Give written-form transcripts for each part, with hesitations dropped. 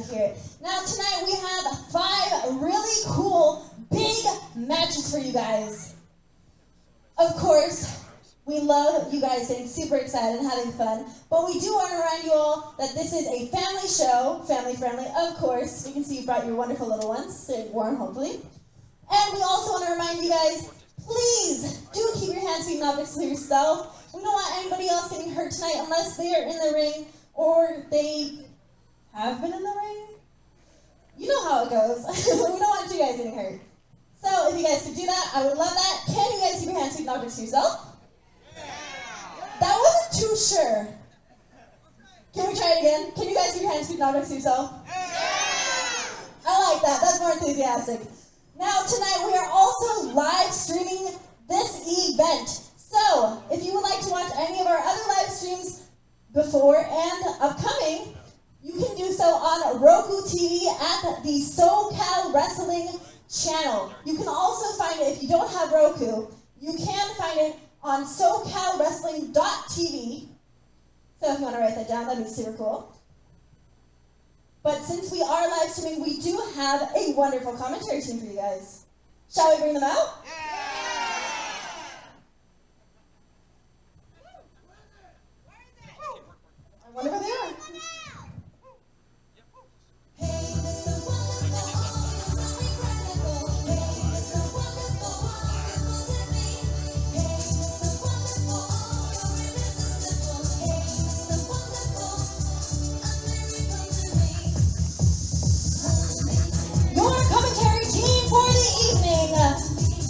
hear it. Now tonight we have 5 really cool, big matches for you guys. Of course, we love you guys getting super excited and having fun, but we do want to remind you all that this is a family show, family friendly, of course. We can see you brought your wonderful little ones, they're warm hopefully. And we also want to remind you guys, please do keep your hands, feet, and objects to yourself. We don't want anybody else getting hurt tonight unless they are in the ring or they have been in the ring. You know how it goes. We don't want you guys getting hurt. So if you guys could do that, I would love that. Can you guys keep your hands, feet, and objects to yourself? That wasn't too sure. Can we try it again? Can you guys keep your hands, feet, and objects to yourself? I like that. That's more enthusiastic. Now tonight we are also live streaming this event. So if you would like to watch any of our other live streams before and upcoming, you can do so on Roku TV at the SoCal Wrestling channel. You can also find it, if you don't have Roku, you can find it on SoCalWrestling.tv. So if you want to write that down, that'd be super cool. But since we are live streaming, we do have a wonderful commentary team for you guys. Shall we bring them out? I wonder where they are.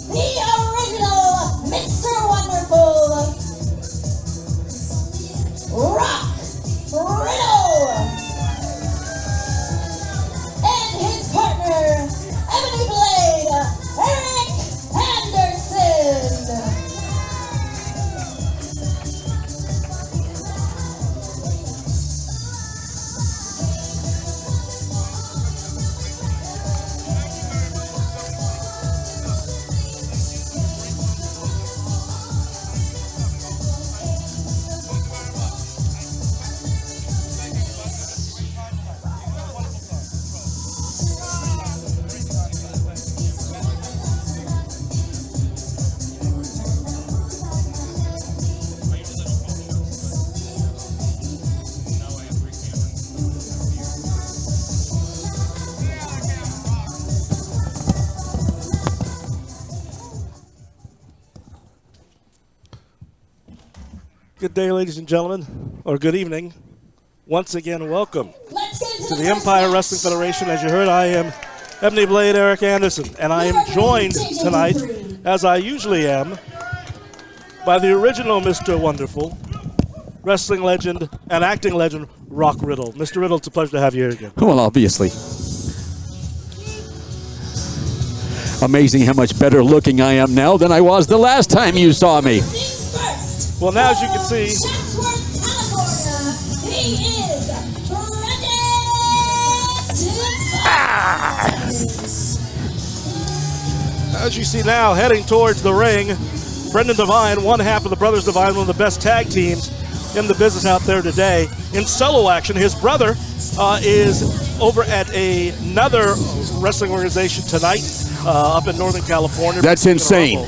The original Mr. Wonderful, Rock Riddle, and his partner, Ebony Blade, Eric Anderson. Good day, ladies and gentlemen, or good evening. Once again, welcome to the Empire Wrestling Federation. As you heard, I am Ebony Blade, Eric Anderson, and I am joined tonight, as I usually am, by the original Mr. Wonderful, wrestling legend and acting legend, Rock Riddle. Mr. Riddle, it's a pleasure to have you here again. Well, obviously. Amazing how much better looking I am now than I was the last time you saw me. Well, now as you can see, as you see now, heading towards the ring, Brendan Devine, one half of the Brothers Devine, one of the best tag teams in the business out there today. In solo action, his brother is over at another wrestling organization tonight up in Northern California. That's insane.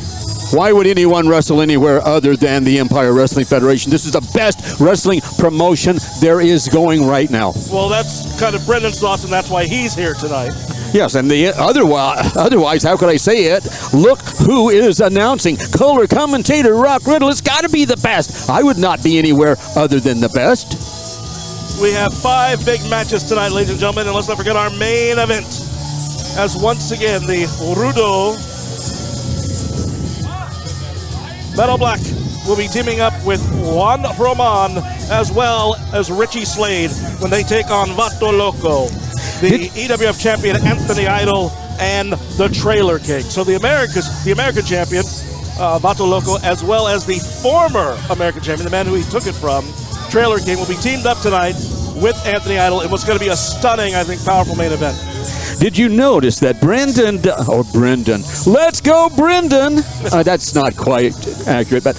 Why would anyone wrestle anywhere other than the Empire Wrestling Federation? This is the best wrestling promotion there is going right now. Well, that's kind of Brendan's thoughts, and that's why he's here tonight. Yes, and the otherwise, how could I say it? Look who is announcing. Color commentator Rock Riddle. It's got to be the best. I would not be anywhere other than the best. We have 5 big matches tonight, ladies and gentlemen, and let's not forget our main event. As once again, the Rudo Metal Black will be teaming up with Juan Roman as well as Richie Slade when they take on Vato Loco, the EWF champion Anthony Idol, and the Trailer King. So the American champion, Vato Loco, as well as the former American champion, the man who he took it from, Trailer King, will be teamed up tonight with Anthony Idol in what's going to be a stunning, I think, powerful main event. Did you notice that Brendan, let's go Brendan. That's not quite accurate, but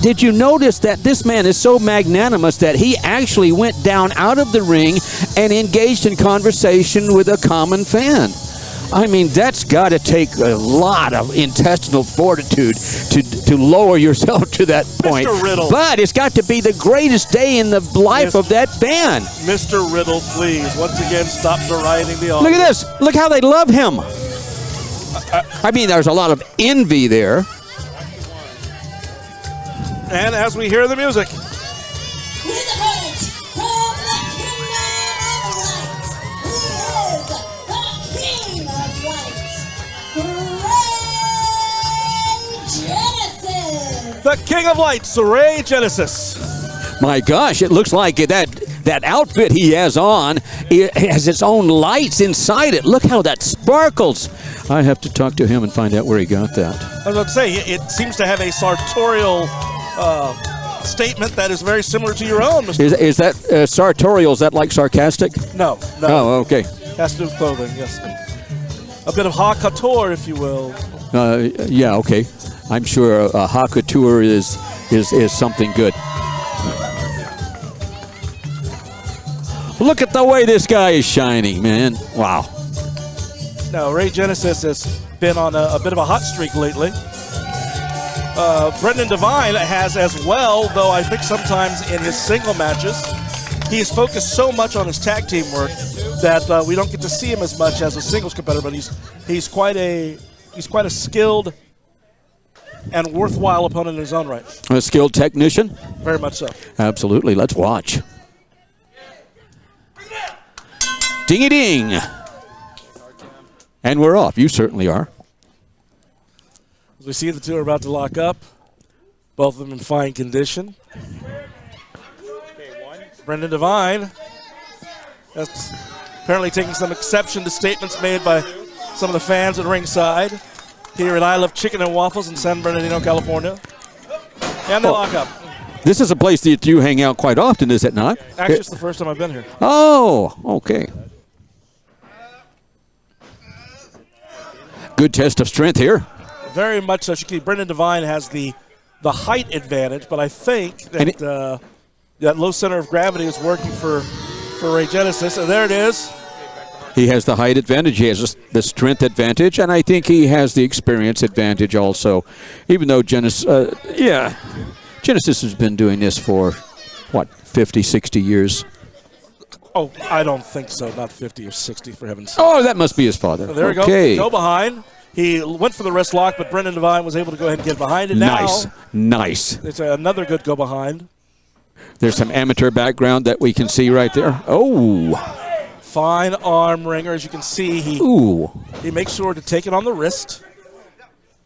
did you notice that this man is so magnanimous that he actually went down out of the ring and engaged in conversation with a common fan? I mean, that's got to take a lot of intestinal fortitude to lower yourself to that point. Mr. Riddle. But it's got to be the greatest day in the life of that band. Mr. Riddle, please, once again, stop deriding the audience. Look at this. Look how they love him. I mean, there's a lot of envy there. And as we hear the music, His opponent from the Kingdom of Light. He is the King of Light. Ray Genesis. the King of Lights, Ray Genesis. My gosh, it looks like that outfit he has on, it has its own lights inside it. Look how that sparkles. I have to talk to him and find out where he got that. I was about to say, it seems to have a sartorial statement that is very similar to your own, Mr. Is that sartorial? Is that like sarcastic? No. Oh, okay. Has to do with clothing, yes. A bit of haute couture, if you will. Yeah, okay. I'm sure haute couture is something good. Look at the way this guy is shining, man. Wow. No, Ray Genesis has been on a bit of a hot streak lately. Brendan Devine has as well, though I think sometimes in his single matches, he's focused so much on his tag team work that we don't get to see him as much as a singles competitor. But he's quite a skilled and worthwhile opponent in his own right. A skilled technician? Very much so. Absolutely. Let's watch. Dingy ding. And we're off. You certainly are. As we see the two are about to lock up, both of them in fine condition. Brendan Devine that's apparently taking some exception to statements made by some of the fans at ringside here at I Love Chicken and Waffles in San Bernardino, California. And they lock up. This is a place that you hang out quite often, is it not? Actually, it's the first time I've been here. Oh, okay. Good test of strength here. Very much so. Brendan Devine has the height advantage, but I think that that low center of gravity is working for Ray Genesis. And there it is. He has the height advantage. He has the strength advantage, and I think he has the experience advantage also. Even though Genesis has been doing this for, 50, 60 years? Oh, I don't think so. Not 50 or 60, for heaven's sake. Oh, that must be his father. So there we go. Go behind. He went for the wrist lock, but Brendan Devine was able to go ahead and get behind it. Nice. It's another good go behind. There's some amateur background that we can see right there. Oh. Fine arm wringer. As you can see, he makes sure to take it on the wrist.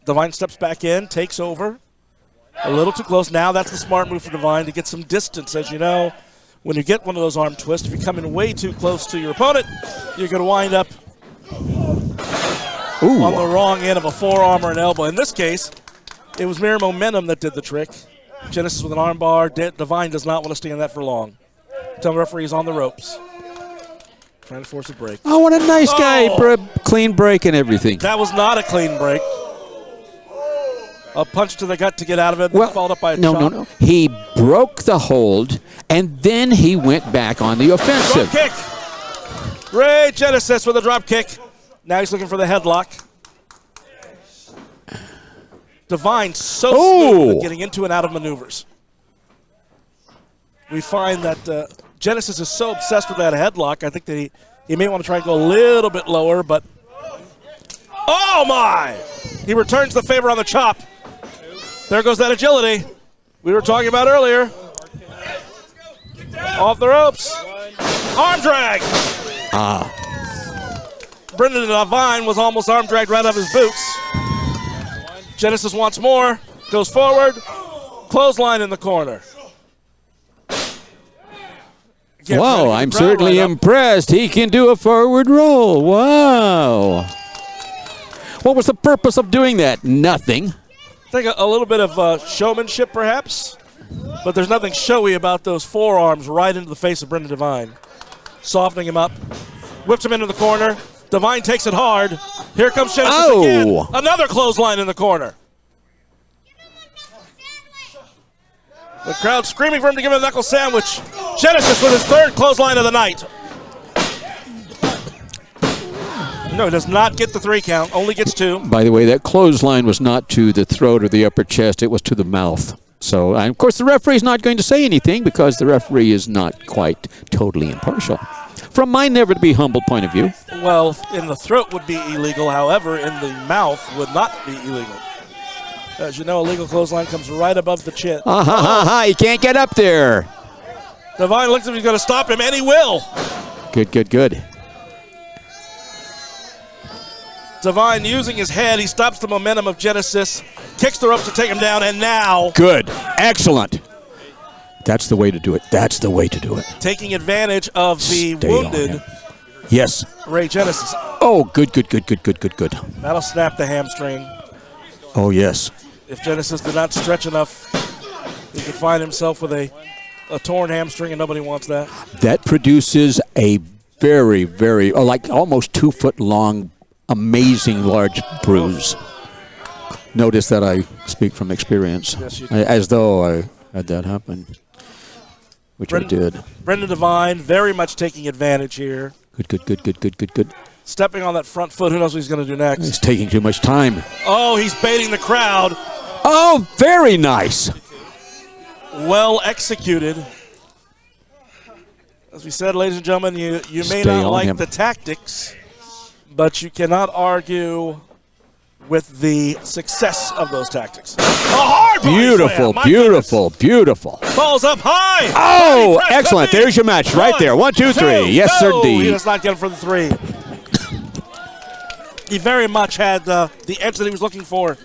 Devine steps back in, takes over. A little too close. Now that's the smart move for Devine to get some distance. As you know, when you get one of those arm twists, if you come in way too close to your opponent, you're going to wind up on the wrong end of a forearm or an elbow. In this case, it was mere momentum that did the trick. Genesis with an arm bar. Devine does not want to stay in that for long. Tell the referee he's on the ropes. Trying to force a break. Oh, what a nice guy. Clean break and everything. That was not a clean break. A punch to the gut to get out of it, followed up by a chop. No. He broke the hold, and then he went back on the offensive. Drop kick. Ray Genesis with a drop kick. Now he's looking for the headlock. Devine so smooth at getting into and out of maneuvers. We find that Genesis is so obsessed with that headlock, I think that he may want to try and go a little bit lower, but oh my! He returns the favor on the chop. There goes that agility we were talking about earlier. Off the ropes. Arm drag. Brendan Devine was almost arm dragged right out of his boots. Genesis wants more. Goes forward. Clothesline in the corner. Wow, I'm certainly impressed. He can do a forward roll. Wow. What was the purpose of doing that? Nothing. I think a little bit of showmanship, perhaps. But there's nothing showy about those forearms right into the face of Brendan Devine. Softening him up. Whips him into the corner. Divine takes it hard. Here comes Genesis again. Another clothesline in the corner. The crowd screaming for him to give him a knuckle sandwich. Genesis with his third clothesline of the night. No, he does not get the 3 count, only gets 2. By the way, that clothesline was not to the throat or the upper chest, it was to the mouth. So, and of course, the referee's not going to say anything because the referee is not quite totally impartial. From my never-to-be humble point of view. Well, in the throat would be illegal, however, in the mouth would not be illegal. As you know, a legal clothesline comes right above the chin. He can't get up there. Divine looks like he's going to stop him, and he will. Good. Divine using his head, he stops the momentum of Genesis, kicks the ropes to take him down, and now... Good. Excellent. That's the way to do it. That's the way to do it. Taking advantage of the wounded... Yes. Ray Genesis. Oh, good. That'll snap the hamstring. Oh, yes. If Genesis did not stretch enough, he could find himself with a torn hamstring, and nobody wants that. That produces a very, like almost 2 foot long, amazing large bruise. Notice that I speak from experience, yes, you do. as though I had that happen, which I did. Brendan Divine very much taking advantage here. Good. Stepping on that front foot, who knows what he's going to do next? He's taking too much time. Oh, he's baiting the crowd. Oh, very nice. Well executed. As we said, ladies and gentlemen, you may not like the tactics, but you cannot argue with the success of those tactics. A hard Beautiful. Falls up high. Oh, excellent. There's your match right there. 1, 2, 3. Yes, sir, He does not get him for the 3. He very much had the edge that he was looking for,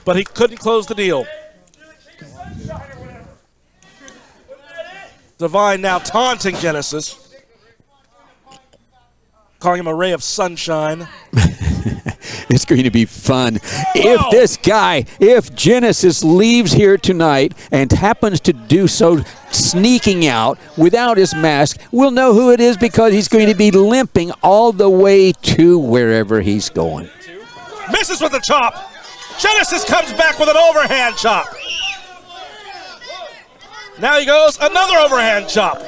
but he couldn't close the deal. Divine now taunting Genesis, calling him a ray of sunshine. It's going to be fun. If Genesis leaves here tonight and happens to do so sneaking out without his mask, we'll know who it is because he's going to be limping all the way to wherever he's going. Misses with the chop. Genesis comes back with an overhand chop. Now he goes, another overhand chop.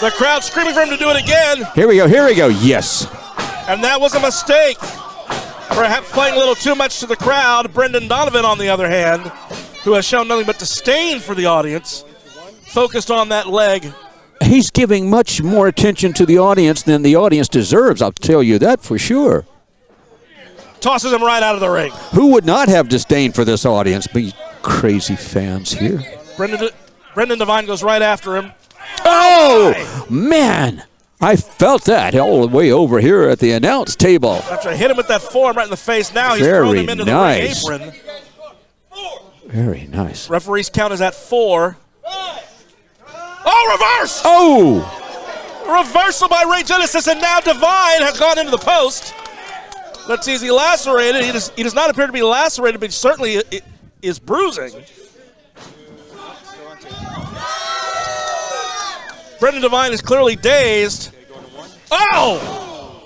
The crowd screaming for him to do it again. Here we go. Yes. And that was a mistake. Perhaps playing a little too much to the crowd. Brendan Donovan, on the other hand, who has shown nothing but disdain for the audience, focused on that leg. He's giving much more attention to the audience than the audience deserves, I'll tell you that for sure. Tosses him right out of the ring. Who would not have disdain for this audience? Be crazy fans here. Brendan Divine goes right after him. Oh, man. I felt that all the way over here at the announce table. After I hit him with that forearm right in the face, now he's throwing him into the ring apron. Very nice. Referee's count is at 4. Oh, reverse! Oh! Reversal by Ray Genesis, and now Divine has gone into the post. Let's see, is he lacerated? He does not appear to be lacerated, but he certainly is bruising. Brendan Divine is clearly dazed. Oh!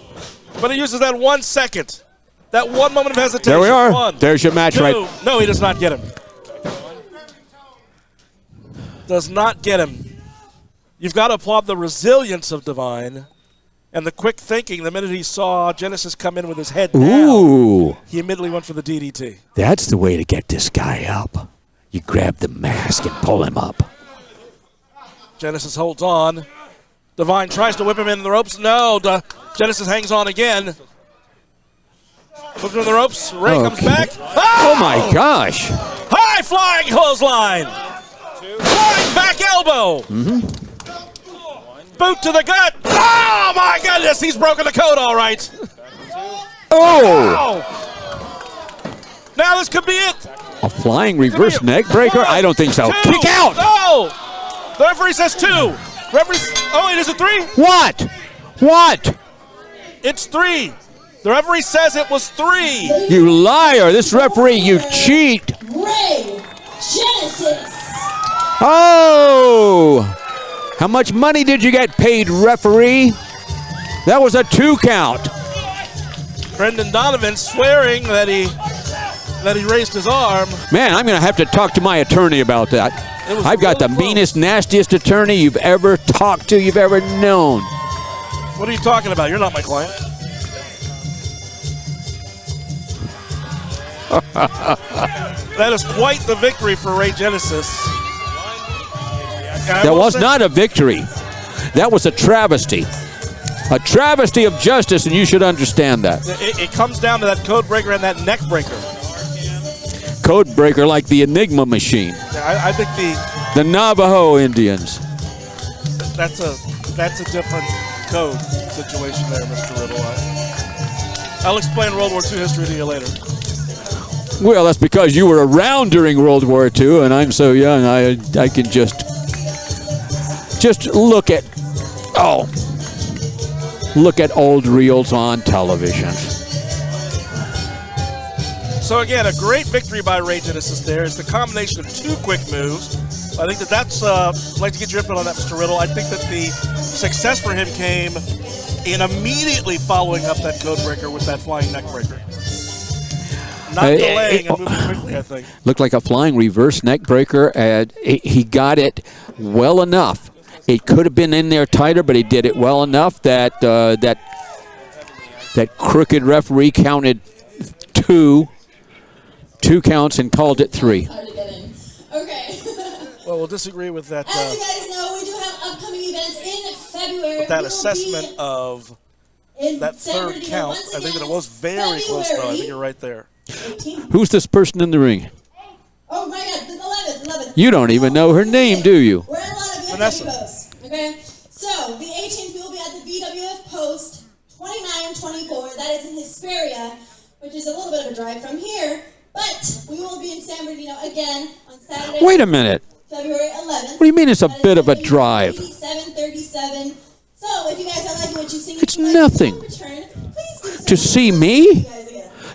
But he uses that 1 second. That 1 moment of hesitation. There we are. 1, There's your match 2. right. No, he does not get him. Does not get him. You've got to applaud the resilience of Divine and the quick thinking. The minute he saw Genesis come in with his head down, he immediately went for the DDT. That's the way to get this guy up. You grab the mask and pull him up. Genesis holds on. Divine tries to whip him into the ropes. No, Genesis hangs on again. Whips him in the ropes. Ray comes back. Oh my gosh. High flying clothesline. Flying back elbow. Boot to the gut. Oh my goodness, he's broken the code all right. Oh. Now this could be it. A flying reverse neck breaker? I don't think so. 2. Kick out. No. The referee says 2. It is a 3? What? It's 3. The referee says it was 3. You liar. This referee, you cheat. Ray Genesis. Oh. How much money did you get paid, referee? That was a 2 count. Brendan Donovan swearing that he raised his arm. Man, I'm going to have to talk to my attorney about that. I've got the meanest, nastiest attorney you've ever talked to, you've ever known. What are you talking about? You're not my client. That is quite the victory for Ray Genesis. That was not a victory. That was a travesty. A travesty of justice, and you should understand that. It comes down to that code breaker and that neck breaker. Code breaker like the Enigma machine. I think the Navajo Indians. That's a different code situation there, Mr. Riddle. I'll explain World War II history to you later. Well, that's because you were around during World War II, and I'm so young. I can just look at old reels on television. So again, a great victory by Ray Genesis there. It's the combination of 2 quick moves. I think that's, I'd like to get your input on that, Mr. Riddle. I think that the success for him came in immediately following up that code breaker with that flying neck breaker. Not delaying and moving quickly, I think. Looked like a flying reverse neck breaker, and he got it well enough. It could have been in there tighter, but he did it well enough that that crooked referee counted 2 counts and called it 3. Okay. Well, we'll disagree with that. As you guys know, we do have upcoming events in February. With that assessment of that 3rd count, I think that it was very close, though. I think you're right there. Who's this person in the ring? Oh my God, the 11th. You don't even know her name, do you? We're in a lot of Vanessa. posts. Okay, so the 18th we will be at the EWF post 2924. That is in Hesperia, which is a little bit of a drive from here. But we will be in San Bernardino again on Saturday. Wait a minute. February 11th. What do you mean it's a bit of a drive? 8737. So if you guys are liking what you see, It's nothing. To see me?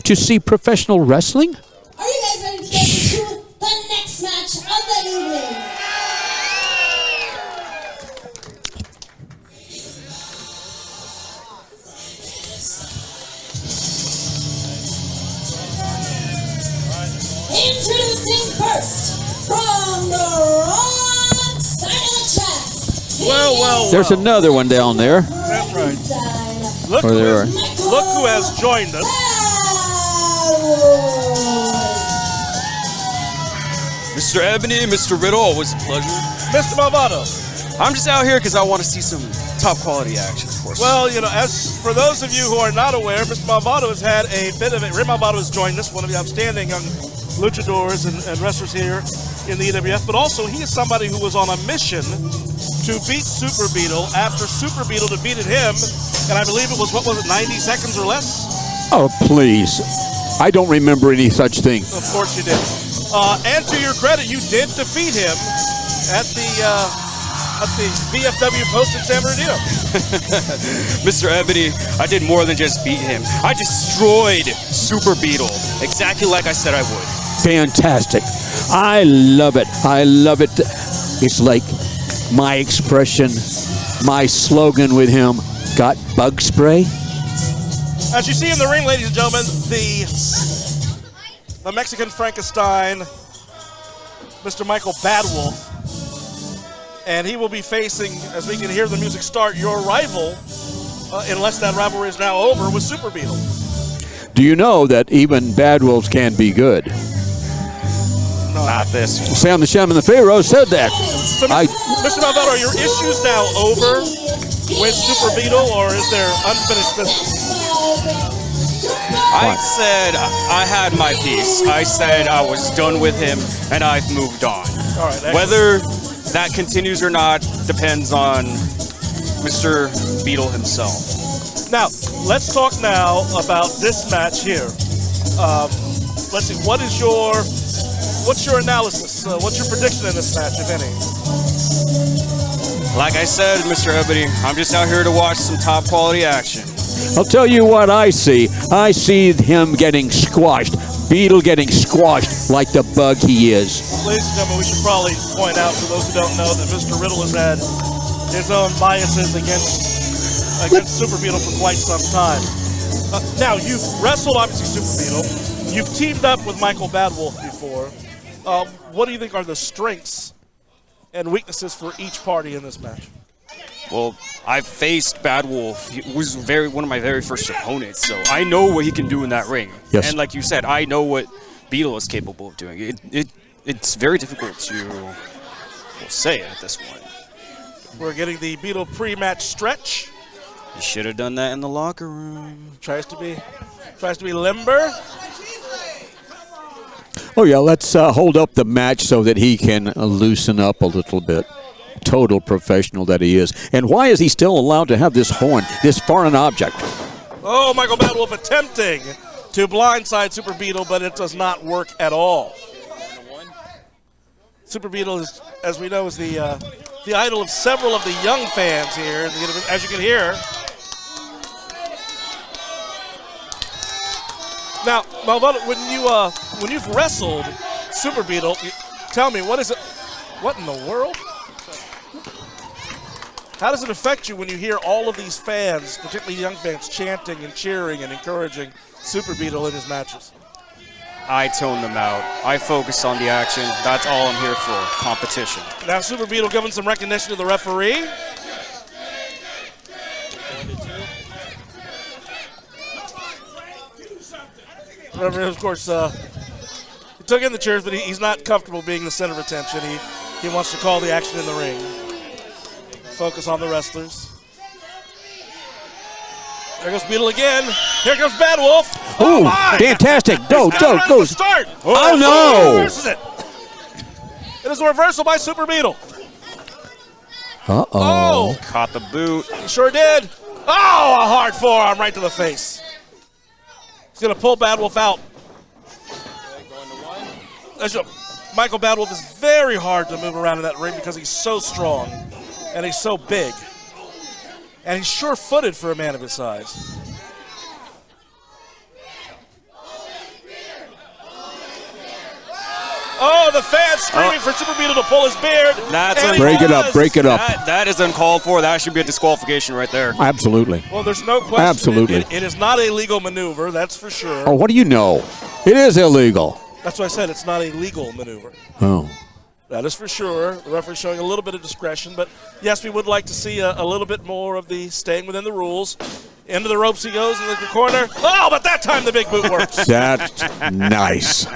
To see professional wrestling? Are you guys ready to get into the next match of the evening? Introducing first from the wrong side of the track. Well. There's another one down there. That's right. Look who has joined us. Mr. Ebony, Mr. Riddle, always a pleasure. Mr. Malvado. I'm just out here because I want to see some top quality action, of course. Well, as for those of you who are not aware, Mr. Malvado has had a bit of it. Ray Malvado has joined us, one of the outstanding young luchadors and wrestlers here in the EWF, but also he is somebody who was on a mission to beat Super Beetle after Super Beetle defeated him, and I believe it was, 90 seconds or less? Oh, please. I don't remember any such thing. Of course you did. And to your credit, you did defeat him at the VFW post in San Bernardino. Mr. Ebony, I did more than just beat him. I destroyed Super Beetle, exactly like I said I would. Fantastic. I love it. I love it. It's like my expression, my slogan with him, got bug spray? As you see in the ring, ladies and gentlemen, the Mexican Frankenstein, Mr. Michael Badwolf, and he will be facing, as we can hear the music start, your rival, unless that rivalry is now over, with Super Beetle. Do you know that even bad wolves can be good? No, not this one. Sam the Sham and the Pharaoh said that. So, Mr. Malvado, are your issues now over with Super Beetle, or is there unfinished business? I said I had my piece. I said I was done with him, and I've moved on. All right, excellent. Whether that continues or not depends on Mr. Beetle himself. Now, let's talk now about this match here. Let's see, what's your analysis? What's your prediction in this match, if any? Like I said, Mr. Ebony, I'm just out here to watch some top quality action. I'll tell you what I see. I see him getting squashed. Beetle getting squashed like the bug he is. Ladies and gentlemen, we should probably point out, for those who don't know, that Mr. Riddle has had his own biases against Super Beetle for quite some time. Now, you've wrestled, obviously, Super Beetle. You've teamed up with Michael Badwolf before. What do you think are the strengths and weaknesses for each party in this match? Well, I've faced Badwolf. He was one of my very first opponents, so I know what he can do in that ring. Yes. And like you said, I know what Beetle is capable of doing. It's very difficult to say it at this point. We're getting the Beetle pre-match stretch. He should have done that in the locker room. Tries to be limber. Oh, yeah, let's hold up the match so that he can loosen up a little bit. Total professional that he is. And why is he still allowed to have this horn, this foreign object? Oh, Michael Badwolf attempting to blindside Super Beetle, but it does not work at all. Super Beetle, is, as we know, is the idol of several of the young fans here, as you can hear. Now, when you've wrestled Super Beetle, tell me, what in the world? How does it affect you when you hear all of these fans, particularly young fans, chanting and cheering and encouraging Super Beetle in his matches? I tone them out. I focus on the action. That's all I'm here for, competition. Now Super Beetle giving some recognition to the referee. The referee, of course, he took in the cheers, but he's not comfortable being the center of attention. He wants to call the action in the ring. Focus on the wrestlers. There goes Beetle again. Here comes Badwolf. Oh, my! Fantastic. Go. Start. Oh, no. Reverses it. It is a reversal by Super Beetle. Uh-oh. Oh, Caught the boot. he sure did. Oh, a hard forearm right to the face. He's going to pull Badwolf out. Michael Badwolf is very hard to move around in that ring because he's so strong and he's so big. And he's sure-footed for a man of his size. Oh, the fans screaming for Super Beetle to pull his beard. Break it up. That is uncalled for. That should be a disqualification right there. Absolutely. Well, there's no question. Absolutely. It is not a legal maneuver, that's for sure. Oh, what do you know? It is illegal. That's why I said it's not a legal maneuver. Oh. That is for sure. The referee showing a little bit of discretion, but yes, we would like to see a little bit more of the staying within the rules. Into the ropes he goes in the corner. Oh, but that time the big boot works. That's nice.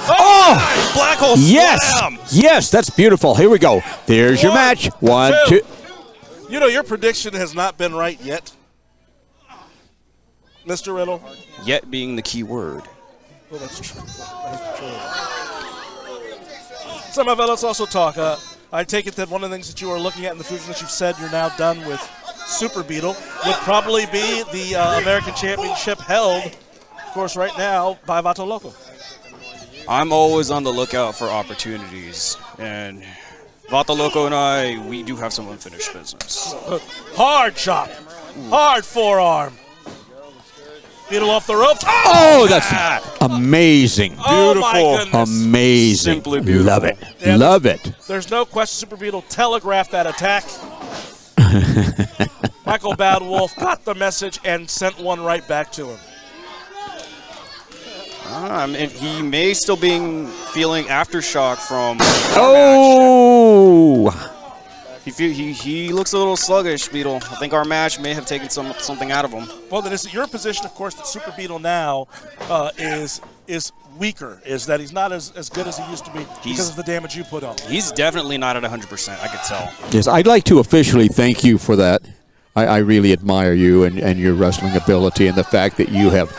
Oh! Black hole slam. Yes, that's beautiful. Here we go. There's your match. One, two. You know, your prediction has not been right yet, Mr. Riddle. Yet being the key word. Well, that's true. That's true. Some of us also talk. I take it that one of the things that you are looking at in the future that you've said you're now done with Super Beetle would probably be the American Championship held, of course, right now by Vato Loco. I'm always on the lookout for opportunities, and Vato Loco and we do have some unfinished business. Hard chop, hard forearm. Beetle off the ropes. Oh, that's amazing. Beautiful. Oh, my goodness. Amazing. Simply beautiful. Love it. Yeah, Love it. There's no question Super Beetle telegraphed that attack. Michael Badwolf got the message and sent one right back to him. And he may still be feeling aftershock from Oh! match. He looks a little sluggish, Beetle. I think our match may have taken something out of him. Well, then is it your position, of course, that Super Beetle now is weaker, is that he's not as good as he used to be because of the damage you put on him? He's definitely not at 100%, I could tell. Yes, I'd like to officially thank you for that. I really admire you and your wrestling ability and the fact that you have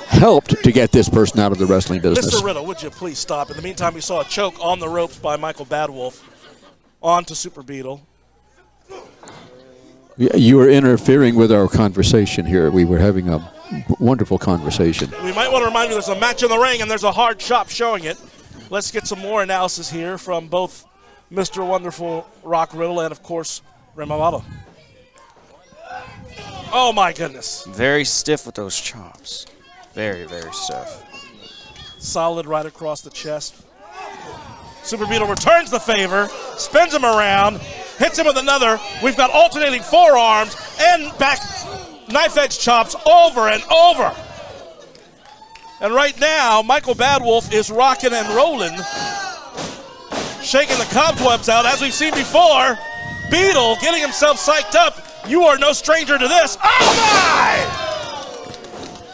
helped to get this person out of the wrestling business. Mr. Riddle, would you please stop? In the meantime, we saw a choke on the ropes by Michael Badwolf onto Super Beetle. You were interfering with our conversation here. We were having a wonderful conversation. We might want to remind you there's a match in the ring and there's a hard chop showing it. Let's get some more analysis here from both Mr. Wonderful Rock Riddle and, of course, Remamato. Oh, my goodness. Very stiff with those chops. Very, very stiff. Solid right across the chest. Super Beetle returns the favor, spins him around, hits him with another. We've got alternating forearms and back knife edge chops over and over. And right now, Michael Badwolf is rocking and rolling, shaking the cobwebs out, as we've seen before. Beetle getting himself psyched up. You are no stranger to this. Oh, my!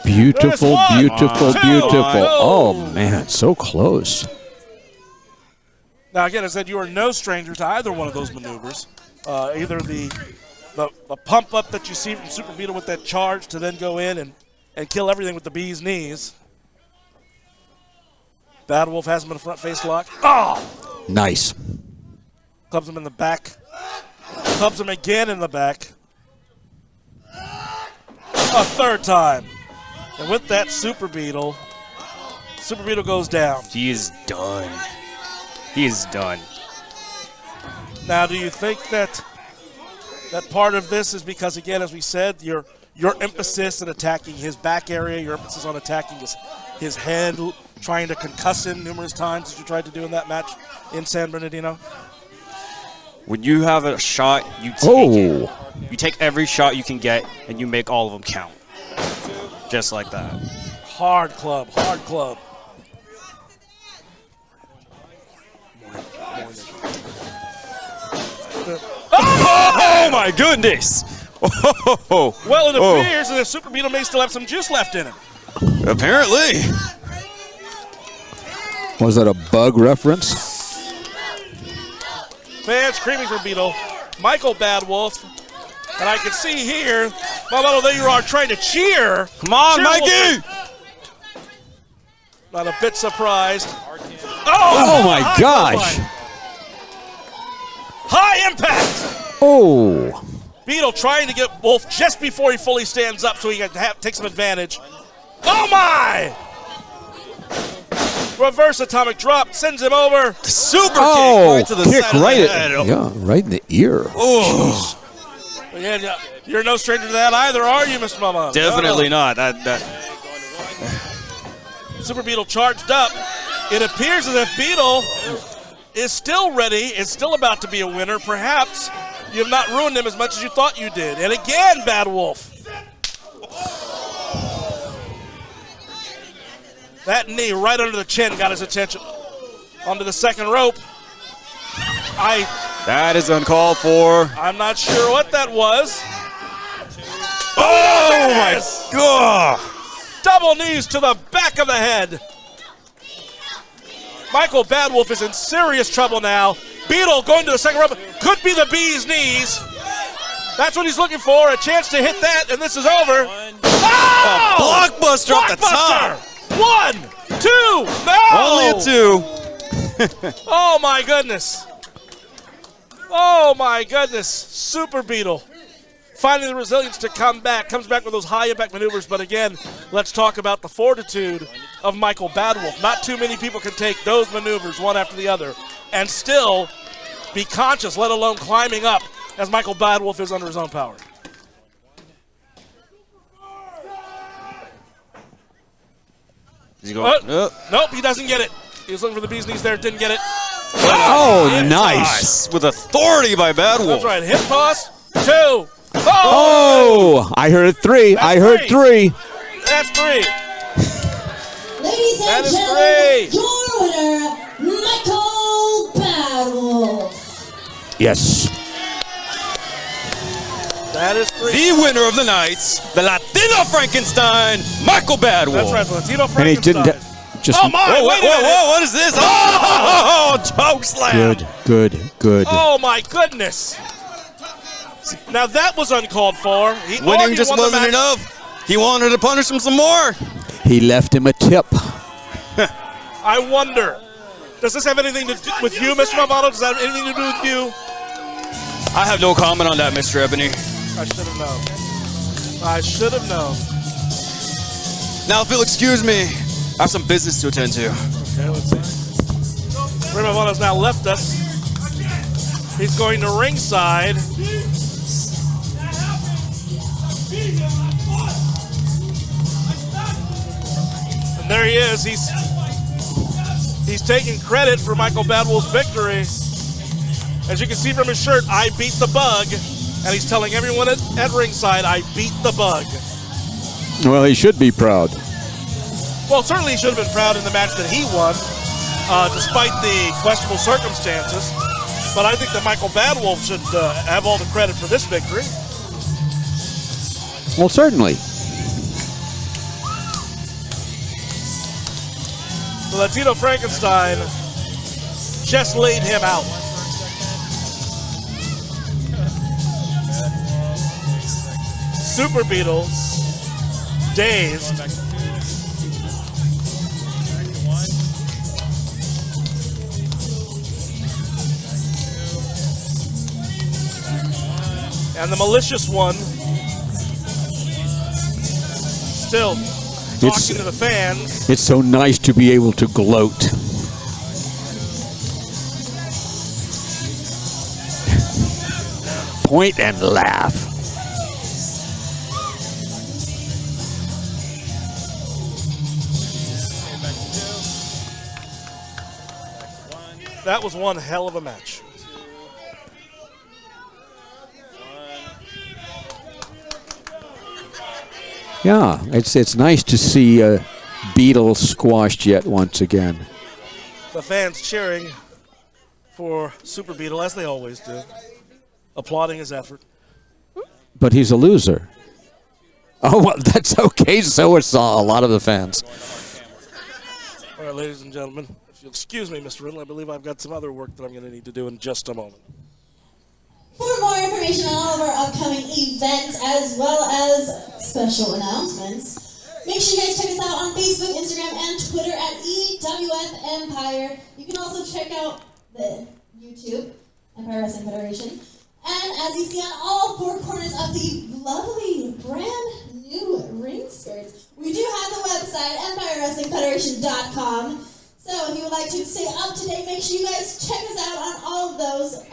Beautiful, beautiful, beautiful. Oh, Oh, man, so close. Now, again, I said you are no stranger to either one of those maneuvers. Either the pump up that you see from Super Beetle with that charge to then go in and kill everything with the bee's knees. Badwolf has him in a front face lock. Oh! Nice. Clubs him in the back. Clubs him again in the back. A third time. And with that Super Beetle goes down. He is done. He is done. Now, do you think that part of this is because, again, as we said, your emphasis in attacking his back area, your emphasis on attacking his head, trying to concuss him numerous times as you tried to do in that match in San Bernardino? When you have a shot, you take it. You take every shot you can get, and you make all of them count. Just like that. Hard club, hard club. Oh, my goodness! Oh, well, it appears that the Super Beetle may still have some juice left in it. Apparently. Was that a bug reference? Fans screaming for Beetle. Michael Badwolf. And I can see here, well, there you are trying to cheer. Come on, Cheer Mikey! Not a bit surprised. Oh, my gosh. High impact. Oh. Beetle trying to get Wolf just before he fully stands up so he can take some advantage. Oh, my! Reverse atomic drop sends him over. Super kick right to the kick side right of the head. yeah, right in the ear. Oh. Again, you're no stranger to that either, are you, Mr. Mama? Definitely not. Super Beetle charged up. It appears as if Beetle is still ready, is still about to be a winner. Perhaps you have not ruined him as much as you thought you did. And again, Badwolf. That knee right under the chin got his attention. Onto the second rope. That is uncalled for. I'm not sure what that was. Oh my God! Double knees to the back of the head. Michael Badwolf is in serious trouble now. Beetle going to the second rope. Could be the bee's knees. That's what he's looking for. A chance to hit that, and this is over. Oh! A blockbuster off the top. 1, 2, no! Only a 2. Oh my goodness. Oh my goodness. Super Beetle finding the resilience to come back. Comes back with those high impact maneuvers. But again, let's talk about the fortitude of Michael Badwolf. Not too many people can take those maneuvers one after the other and still be conscious, let alone climbing up as Michael Badwolf is under his own power. Is he going? Nope, he doesn't get it. He was looking for the bee's knees there, didn't get it. Oh, nice. With authority by Badwolf. That's right. Hip toss. 2. Oh, I heard 3. I heard 3. That's 3. Ladies and gentlemen, your winner, Michael Badwolf. Yes. That is 3. The winner of the night, the Latino Frankenstein, Michael Badwolf. That's right, the Latino And he Frankenstein. didn't just. Oh my! Whoa, wait a minute. what is this? Oh, choke slam. Good. Oh my goodness! Now that was uncalled for. Winning just wasn't enough. He wanted to punish him some more. He left him a tip. I wonder, does this have anything to do with you, Mr. Mamano? Does that have anything to do with you? I have no comment on that, Mr. Ebony. I should have known. I should have known. Now, if you'll excuse me, I have some business to attend to. Okay, let's see. Ray Mamano's now left us. He's going to ringside. And there he is. He's taking credit for Michael Badwolf's victory. As you can see from his shirt, I beat the bug. And he's telling everyone at ringside, I beat the bug. Well, he should be proud. Well, certainly he should have been proud in the match that he won, despite the questionable circumstances. But I think that Michael Badwolf should have all the credit for this victory. Well, certainly. The Latino Frankenstein just laid him out. Super Beetle, dazed. And the malicious one still talking to the fans. It's so nice to be able to gloat. Point and laugh. That was one hell of a match. Yeah, it's nice to see Beetle squashed yet once again. The fans cheering for Super Beetle, as they always do, applauding his effort. But he's a loser. Oh, well, that's okay. So are a lot of the fans. All right, ladies and gentlemen, if you'll excuse me, Mr. Riddle, I believe I've got some other work that I'm going to need to do in just a moment. For more information on all of our upcoming events as well as special announcements, make sure you guys check us out on Facebook, Instagram, and Twitter at EWF Empire. You can also check out the YouTube, Empire Wrestling Federation. And as you see on all four corners of the lovely brand new ring skirts, we do have the website, EmpireWrestlingFederation.com. So if you would like to stay up to date, make sure you guys check us out on all of those.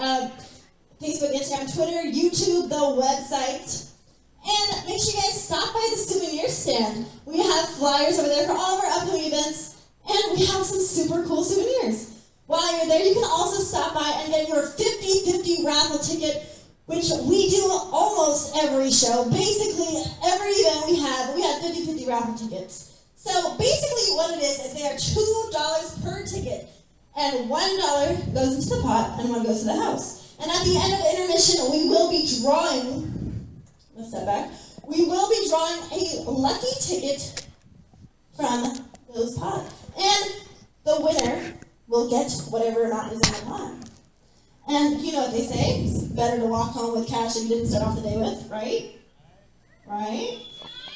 Facebook, Instagram, Twitter, YouTube, the website. And make sure you guys stop by the souvenir stand. We have flyers over there for all of our upcoming events, and we have some super cool souvenirs. While you're there, you can also stop by and get your 50-50 raffle ticket, which we do almost every show. Basically, every event we have 50-50 raffle tickets. So basically what it is they are $2 per ticket, and $1 goes into the pot and $1 goes to the house. And at the end of the intermission, we will be drawing, let's step back, we will be drawing a lucky ticket from those pots. And the winner will get whatever amount is in the pot. And you know what they say, it's better to walk home with cash that you didn't start off the day with, right? Right?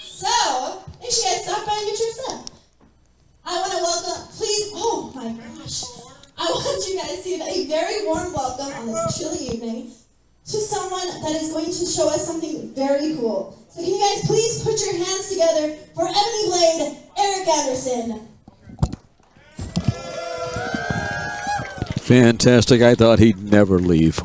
So, make sure you guys stop by and get your stuff. I want to welcome, please, oh my gosh. I want you guys to give a very warm welcome on this chilly evening to someone that is going to show us something very cool. So can you guys please put your hands together for Ebony Blade, Eric Anderson. Fantastic. I thought he'd never leave.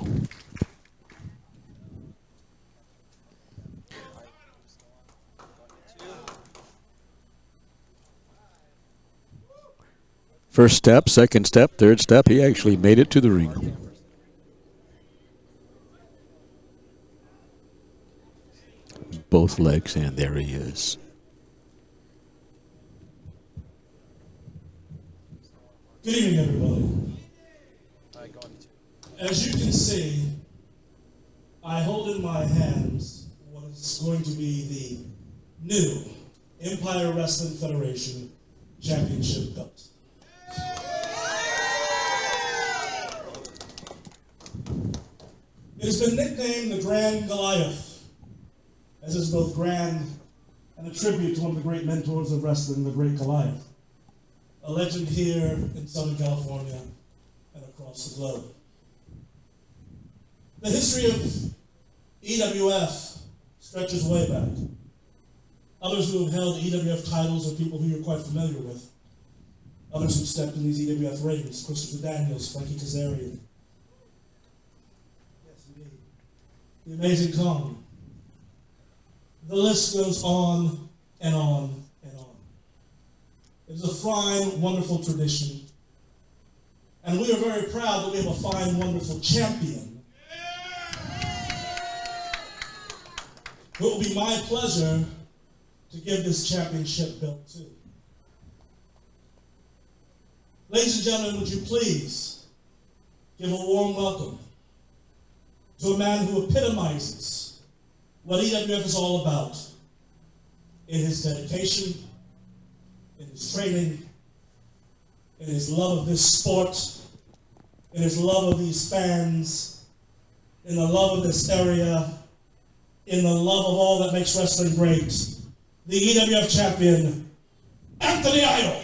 First step, second step, third step, he actually made it to the ring. Both legs, and there he is. Good evening, everybody. As you can see, I hold in my hands what is going to be the new Empire Wrestling Federation Championship belt. It has been nicknamed the Grand Goliath, as is both grand and a tribute to one of the great mentors of wrestling, the great Goliath, a legend here in Southern California and across the globe. The history of EWF stretches way back. Others who have held EWF titles are people who you're quite familiar with. Others who've stepped in these EWF rings, Christopher Daniels, Frankie Kazarian. Yes, indeed. The Amazing Kong. The list goes on and on and on. It's a fine, wonderful tradition. And we are very proud that we have a fine, wonderful champion who it will be my pleasure to give this championship belt to. Ladies and gentlemen, would you please give a warm welcome to a man who epitomizes what EWF is all about in his dedication, in his training, in his love of this sport, in his love of these fans, in the love of this area, in the love of all that makes wrestling great, the EWF champion, Anthony Idol.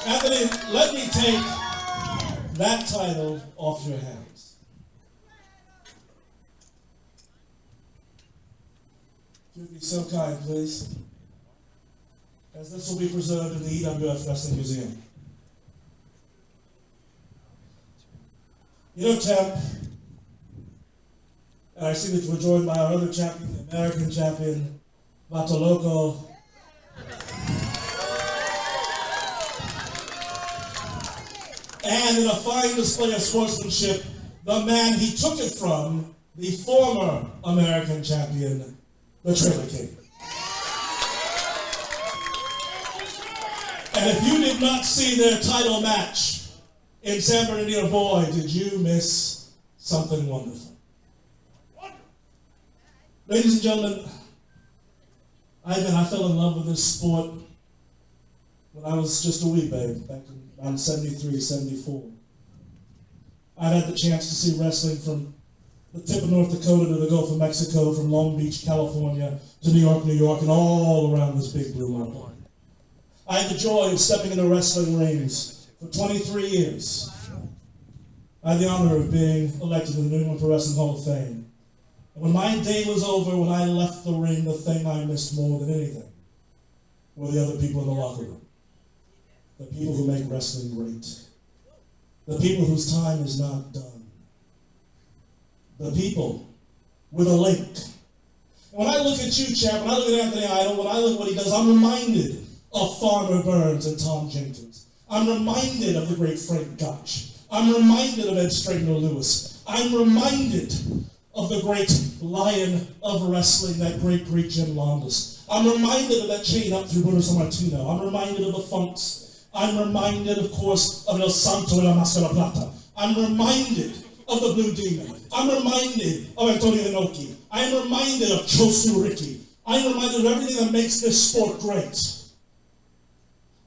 Anthony, let me take that title off your hands. If you'd be so kind, please, as this will be preserved in the EWF Wrestling Museum. You know, champ, and I see that we're joined by our other champion, the American champion, Vato Loco. And in a fine display of sportsmanship, the man he took it from, the former American champion, the Trailer King. And if you did not see their title match in San Bernardino, boy, did you miss something wonderful. Ladies and gentlemen, I fell in love with this sport when I was just a wee babe, back in around 73, 74. I've had the chance to see wrestling from the tip of North Dakota to the Gulf of Mexico, from Long Beach, California, to New York, and all around this big blue marble. I had the joy of stepping into wrestling rings for 23 years. I had the honor of being elected to the New England Pro Wrestling Hall of Fame. And when my day was over, when I left the ring, the thing I missed more than anything were the other people in the locker room. The people who make wrestling great. The people whose time is not done. The people with a link. And when I look at you, champ, when I look at Anthony Idol, when I look at what he does, I'm reminded of Farmer Burns and Tom Jenkins. I'm reminded of the great Frank Gotch. I'm reminded of Ed Strangler Lewis. I'm reminded of the great Lion of Wrestling, that great Jim Londas. I'm reminded of that chain up through Bruno Sammartino. I'm reminded of the Funks. I'm reminded, of course, of El Santo y la Máscara Plata. I'm reminded of the Blue Demon. I'm reminded of Antonio Inoki. I'm reminded of Chosu Riki. I'm reminded of everything that makes this sport great.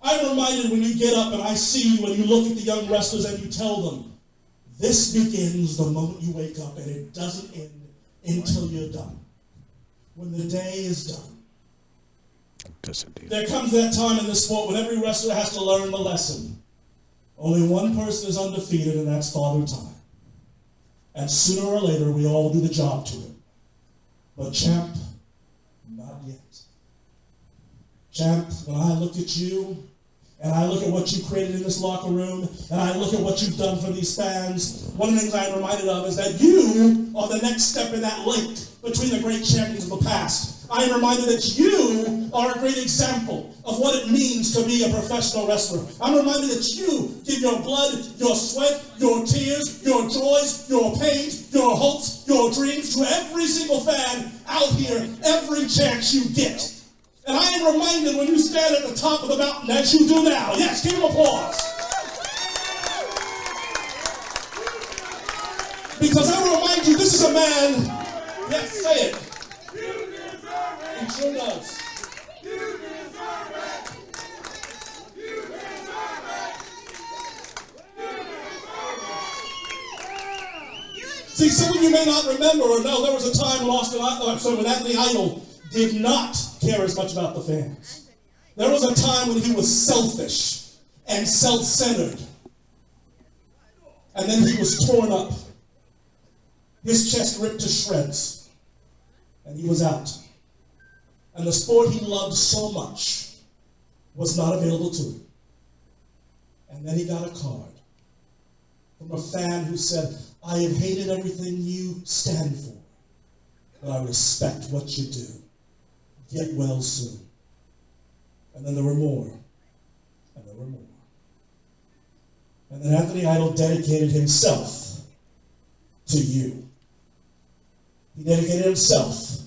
I'm reminded when you get up and I see you and you look at the young wrestlers and you tell them, this begins the moment you wake up and it doesn't end until you're done. When the day is done. There comes that time in the sport when every wrestler has to learn the lesson. Only one person is undefeated, and that's Father Time. And sooner or later, we all do the job to him. But champ, not yet. Champ, when I look at you, and I look at what you created in this locker room, and I look at what you've done for these fans, one of the things I'm reminded of is that you are the next step in that link between the great champions of the past. I am reminded that you are a great example of what it means to be a professional wrestler. I'm reminded that you give your blood, your sweat, your tears, your joys, your pains, your hopes, your dreams to every single fan out here every chance you get. And I am reminded when you stand at the top of the mountain, as you do now. Yes, give him applause. Because I will remind you, this is a man, yes, say it. You deserve it. sure does. See, some of you may not remember or know there was a time when Anthony Idol did not care as much about the fans. There was a time when he was selfish and self-centered. And then he was torn up. His chest ripped to shreds. And he was out. And the sport he loved so much was not available to him. And then he got a card from a fan who said, I have hated everything you stand for, but I respect what you do. Get well soon. And then there were more. And there were more. And then Anthony Idol dedicated himself to you. He dedicated himself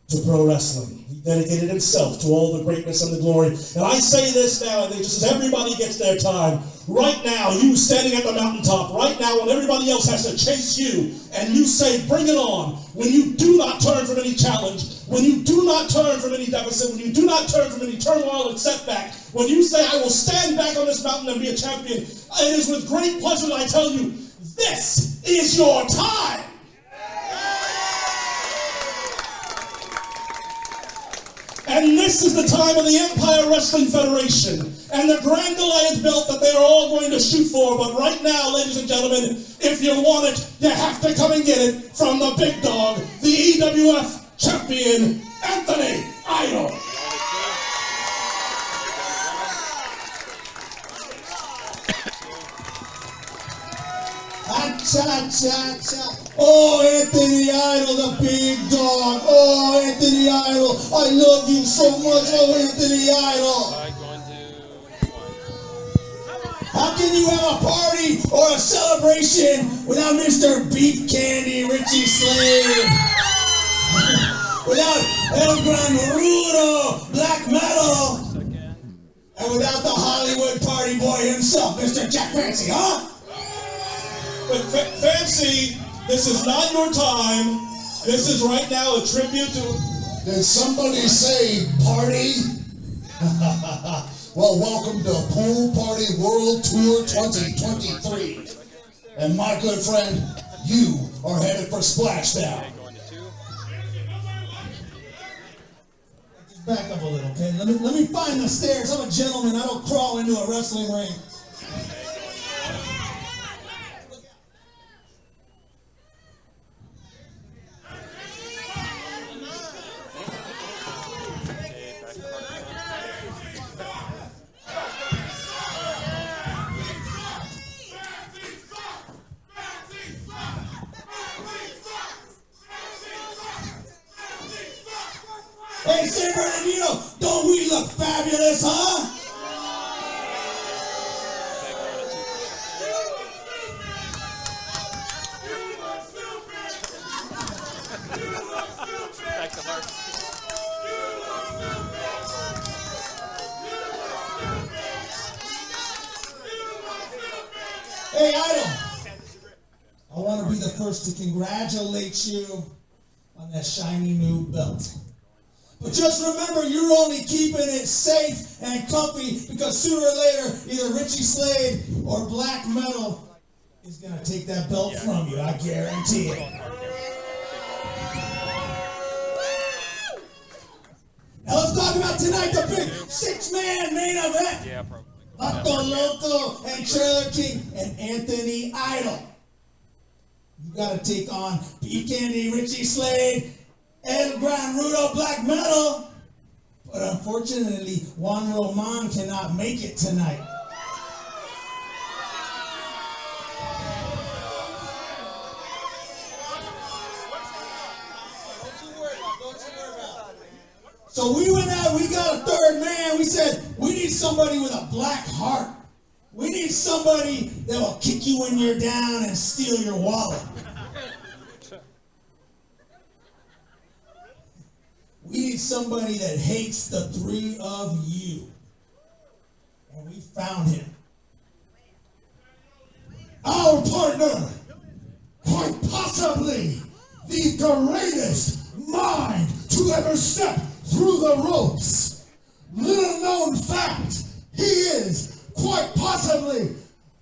to pro wrestling. He dedicated himself to all the greatness and the glory. And I say this now, and just as everybody gets their time, right now, you standing at the mountaintop, right now when everybody else has to chase you, and you say, bring it on, when you do not turn from any challenge, when you do not turn from any deficit, when you do not turn from any turmoil and setback, when you say, I will stand back on this mountain and be a champion, it is with great pleasure that I tell you, this is your time. And this is the time of the Empire Wrestling Federation and the Grand Goliath belt that they are all going to shoot for. But right now, ladies and gentlemen, if you want it, you have to come and get it from the big dog, the EWF champion, Anthony Idol. Cha-cha-cha. Oh, Anthony Idol, the big dog. Oh, Anthony Idol, I love you so much. Oh, Anthony Idol. How can you have a party or a celebration without Mr. Beef Candy, Richie Slade? Without El Gran Rudo, Black Metal? And without the Hollywood party boy himself, Mr. Jack Fancy, huh? But Fancy, this is not your time. This is right now a tribute to... Did somebody say party? Well, welcome to Pool Party World Tour 2023. And my good friend, you are headed for Splashdown. Just back up a little, okay? Let me find the stairs. I'm a gentleman. I don't crawl into a wrestling ring. Hey, San Bernardino, don't we look fabulous, huh? Hey, Idol, I want to be the first to congratulate you on that shiny new belt. But just remember, you're only keeping it safe and comfy because sooner or later, either Richie Slade or Black Metal is going to take that belt from you, I guarantee it. Now let's talk about tonight, the big six-man main event. Yeah, probably. Vato Loco and Trailer King and Anthony Idol. You got to take on Beef Candy, Richie Slade, El Gran Rudo, Black Metal. But unfortunately, Juan Roman cannot make it tonight. So we went out, we got a third man. We said, we need somebody with a black heart. We need somebody that will kick you when you're down and steal your wallet. We need somebody that hates the three of you. And we found him. Our partner, quite possibly the greatest mind to ever step through the ropes. Little known fact, he is quite possibly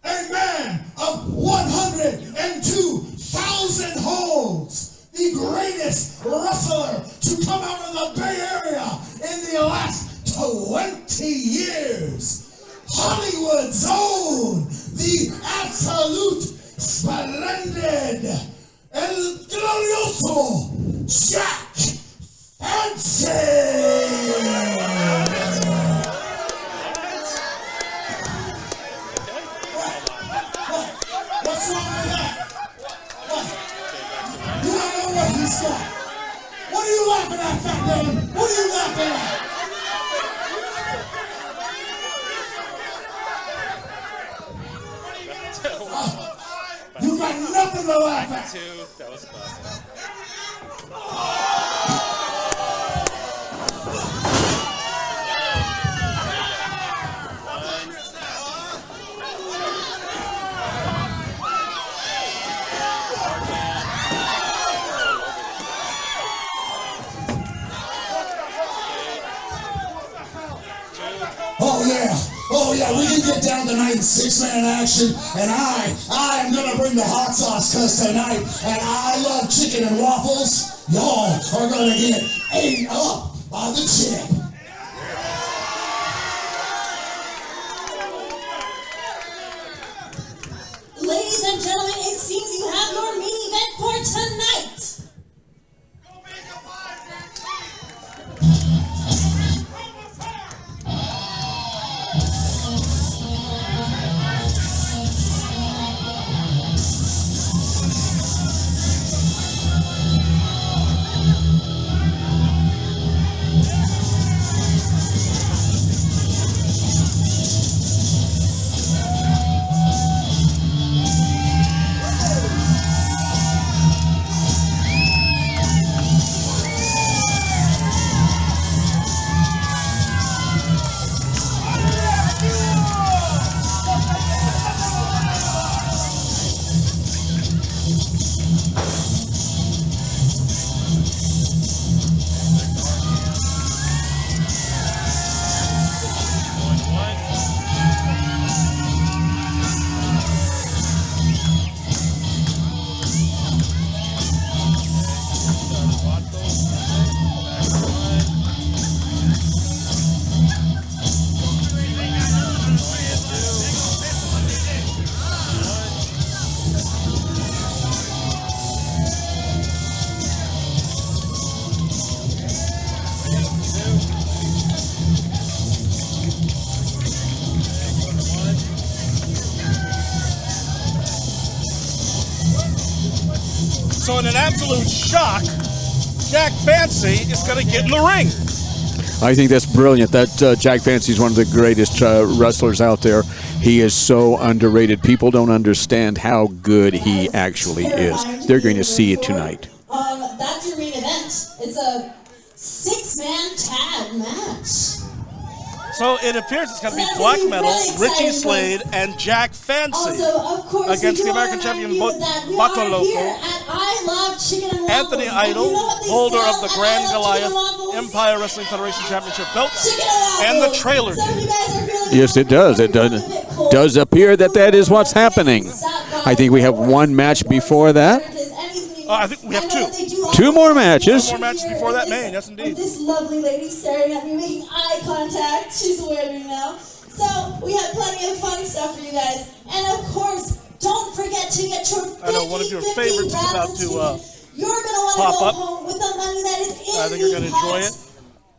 a man of 102,000 holds, the greatest wrestler to come out of the Bay Area in the last 20 years. Hollywood's own, the absolute splendid, el glorioso Jack Fancy. What's wrong with that? What? You don't know what he's got. What are you laughing at, fat man? What are you laughing at? You got nothing to laugh at. That was classic. Oh yeah, we can get down tonight in 6-man action, and I am gonna bring the hot sauce, cause tonight, and I love chicken and waffles, y'all are gonna get ate up by the chip. Ladies and gentlemen, it seems you have your main event for tonight. So in an absolute shock, Jack Fancy is going to get in the ring. I think that's brilliant. That Jack Fancy is one of the greatest wrestlers out there. He is so underrated. People don't understand how good he actually is. They're going to see it tonight. That's your main event. It's a 6-man tag match. So it appears it's going to be Black Metal, Richie Slade, and Jack Fancy Also, of course, against the American champion Vato Loco, Anthony Idol, holder of the Grand Goliath Empire Wrestling Federation Championship belt, and the trailer. Yes, it does. It does appear that is what's happening. I think we have one match before that. I think we have two. Two more matches. Two more matches before that main, yes indeed. This lovely lady staring at me, making eye contact. She's wearing now. So we have plenty of fun stuff for you guys. And of course, don't forget to get your 50, I know one of your favorites is about to you're gonna want pop to go up. home with the money that is in I think you're going to enjoy it.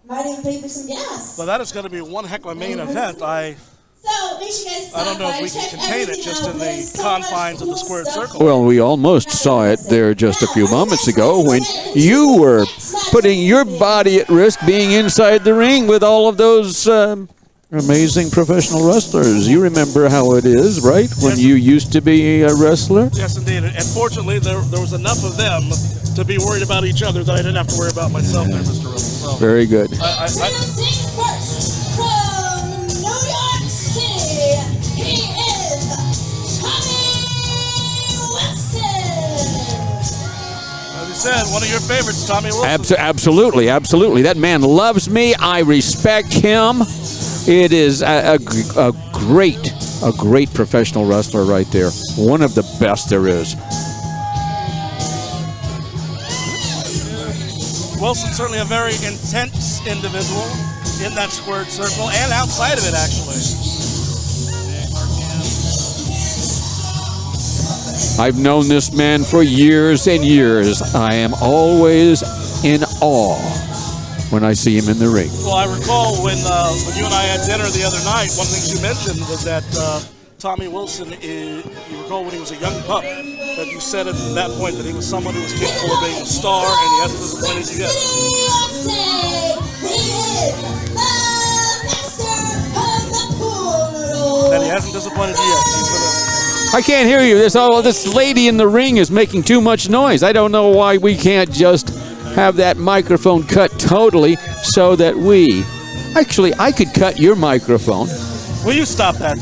Might even pay for some gas. But that is going to be one heck of a main event. So make sure you guys I don't know if we can contain it just in the confines of the squared circle. Well, we almost saw it there just a few moments ago when you were putting your body at risk being inside the ring with all of those amazing professional wrestlers. You remember how it is, right? When you used to be a wrestler? Yes, indeed. And fortunately, there was enough of them to be worried about each other that I didn't have to worry about myself there, Mr. Rose. So, very good. First, from New York City, he is Tommy Weston. said, one of your favorites, Tommy Wilson. Absolutely, absolutely. That man loves me. I respect him. It is a great professional wrestler right there. One of the best there is. Wilson's certainly a very intense individual in that squared circle and outside of it, actually. I've known this man for years and years. I am always in awe when I see him in the ring. Well, I recall when you and I had dinner the other night, one of the things you mentioned was that Tommy Wilson, you recall when he was a young pup, that you said at that point that he was someone who was capable of being a star, and he hasn't disappointed you yet. That he hasn't disappointed you yet. He's gonna... I can't hear you. This lady in the ring is making too much noise. I don't know why we can't just have that microphone cut totally so that we... Actually, I could cut your microphone. Will you stop that?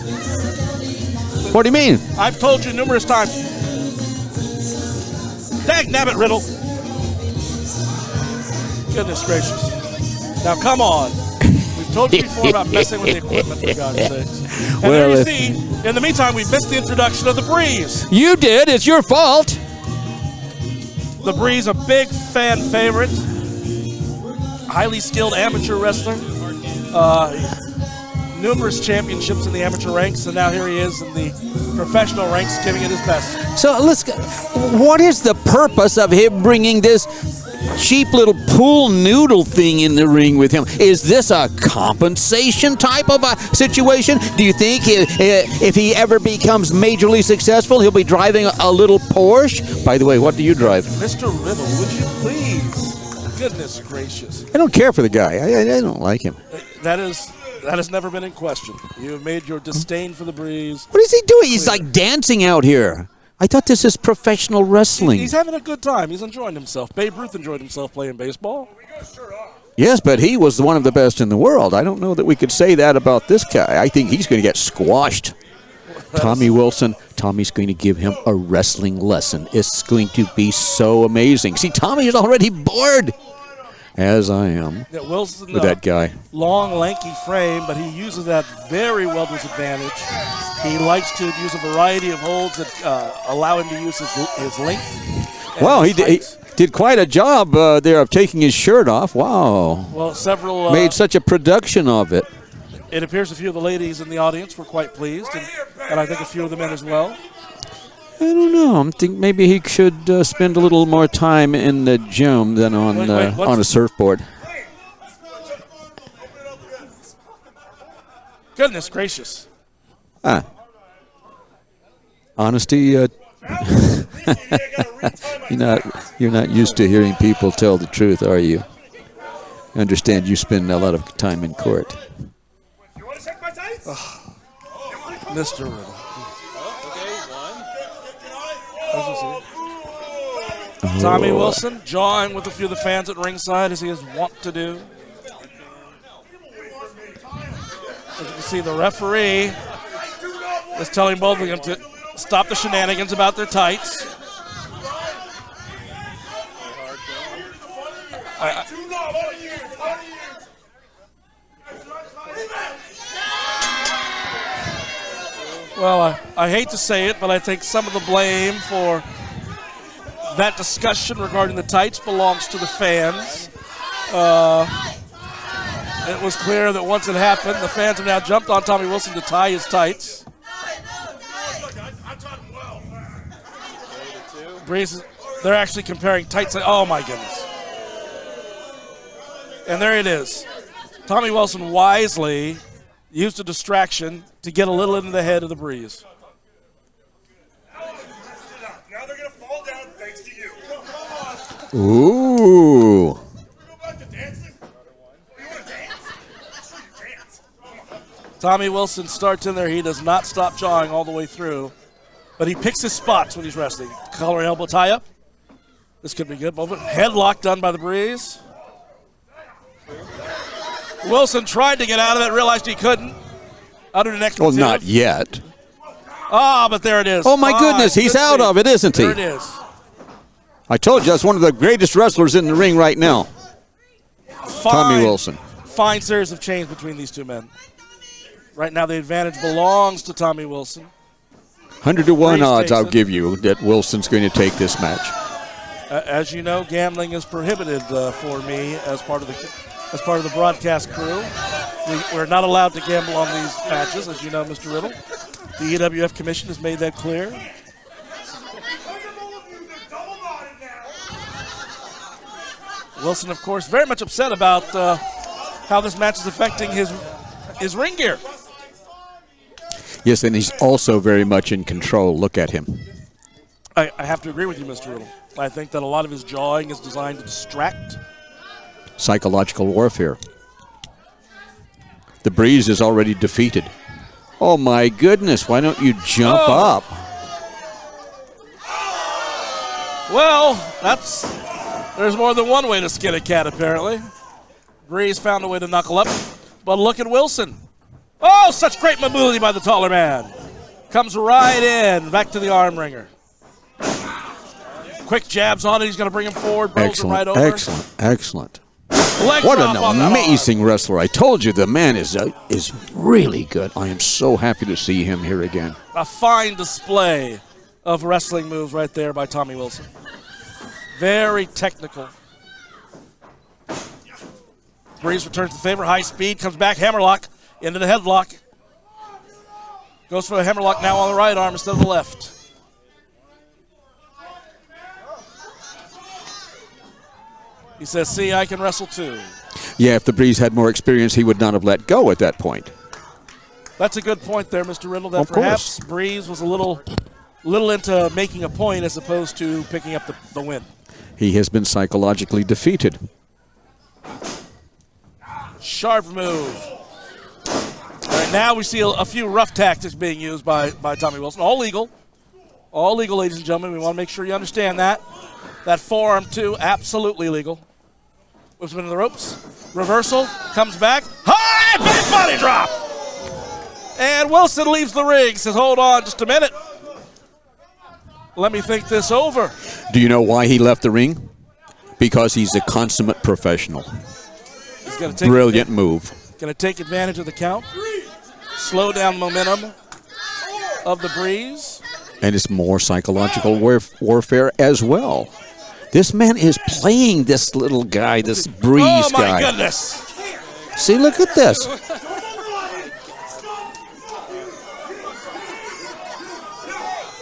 What do you mean? I've told you numerous times. Dag nabbit, Riddle. Goodness gracious. Now, come on. We've told you before about messing with the equipment, for God's sakes. And Well, there you see, in the meantime, we missed the introduction of the Breeze. You did. It's your fault. The Breeze, a big fan favorite. Highly skilled amateur wrestler. Numerous championships in the amateur ranks, and now here he is in the professional ranks, giving it his best. So let's go. What is the purpose of him bringing this cheap little pool noodle thing in the ring with him? Is this a compensation type of a situation? Do you think if he ever becomes majorly successful, he'll be driving a little Porsche? By the way, what do you drive? Mr. Riddle, would you please? Goodness gracious. I don't care for the guy. I don't like him. That has never been in question. You have made your disdain for the Breeze. What is he doing? He's like dancing out here. I thought this is professional wrestling. He's having a good time. He's enjoying himself. Babe Ruth enjoyed himself playing baseball. Yes, but he was one of the best in the world. I don't know that we could say that about this guy. I think he's going to get squashed. Tommy Wilson, Tommy's going to give him a wrestling lesson. It's going to be so amazing. See, Tommy is already bored, as I am, Yeah, Wilson, with that guy. Long, lanky frame, but he uses that very well to his advantage. He likes to use a variety of holds that allow him to use his length. Wow, he did quite a job there of taking his shirt off. Wow. Well, several... Made such a production of it. It appears a few of the ladies in the audience were quite pleased, and I think a few of the men as well. I don't know. I think maybe he should spend a little more time in the gym than on a surfboard. Goodness gracious. Honesty, you're not used to hearing people tell the truth, are you? I understand you spend a lot of time in court. Mr. Riddle. Tommy Wilson jawing with a few of the fans at ringside, as he is wont to do. As you can see, the referee is telling both of them to stop the shenanigans about their tights. Well, I hate to say it, but I think some of the blame for that discussion regarding the tights belongs to the fans. It was clear that once it happened, the fans have now jumped on Tommy Wilson to tie his tights. Breeze, they're actually comparing tights. Oh, my goodness. And there it is. Tommy Wilson wisely used a distraction to get a little into the head of the Breeze. Now they're going to fall down thanks to you. Ooh. Tommy Wilson starts in there. He does not stop jawing all the way through, but he picks his spots when he's wrestling. Collar and elbow tie up. This could be good. Headlock done by the Breeze. Wilson tried to get out of it, realized he couldn't. Under an expletive. Well, not yet. Ah, but there it is. Oh, my goodness. He's out of it, isn't he? There it is. I told you that's one of the greatest wrestlers in the ring right now. Tommy Wilson. Fine series of change between these two men. Right now the advantage belongs to Tommy Wilson. 100 to 1 odds I'll give you that Wilson's going to take this match. As you know, gambling is prohibited for me as part of the broadcast crew. We're not allowed to gamble on these matches, as you know, Mr. Riddle. The EWF Commission has made that clear. Wilson, of course, very much upset about how this match is affecting his ring gear. Yes, and he's also very much in control. Look at him. I have to agree with you, Mr. Riddle. I think that a lot of his jawing is designed to distract. Psychological warfare. The Breeze is already defeated. Oh, my goodness. Why don't you jump up? Well, there's more than one way to skin a cat, apparently. Breeze found a way to knuckle up, but look at Wilson. Oh, such great mobility by the taller man. Comes right in, back to the arm wringer. Quick jabs on it. He's going to bring him forward. Rolls him right over. Excellent. What an amazing wrestler. I told you the man is really good. I am so happy to see him here again. A fine display of wrestling moves right there by Tommy Wilson. Very technical. Breeze returns to favor. High speed. Comes back. Hammerlock into the headlock. Goes for a hammerlock now on the right arm instead of the left. He says, see, I can wrestle too. Yeah, if the Breeze had more experience, he would not have let go at that point. That's a good point there, Mr. Riddle, that perhaps Breeze was a little into making a point as opposed to picking up the win. He has been psychologically defeated. Sharp move. All right, now we see a few rough tactics being used by Tommy Wilson. All legal. All legal, ladies and gentlemen. We want to make sure you understand that. That forearm, too, absolutely legal. Whips him into the ropes. Reversal. Comes back. High! Big body drop! And Wilson leaves the ring. Says, hold on just a minute. Let me think this over. Do you know why he left the ring? Because he's a consummate professional. He's gonna take brilliant move. Going to take advantage of the count. Slow down momentum of the Breeze. And it's more psychological warfare as well. This man is playing this little guy, this Breeze guy. Oh, my goodness. See, look at this.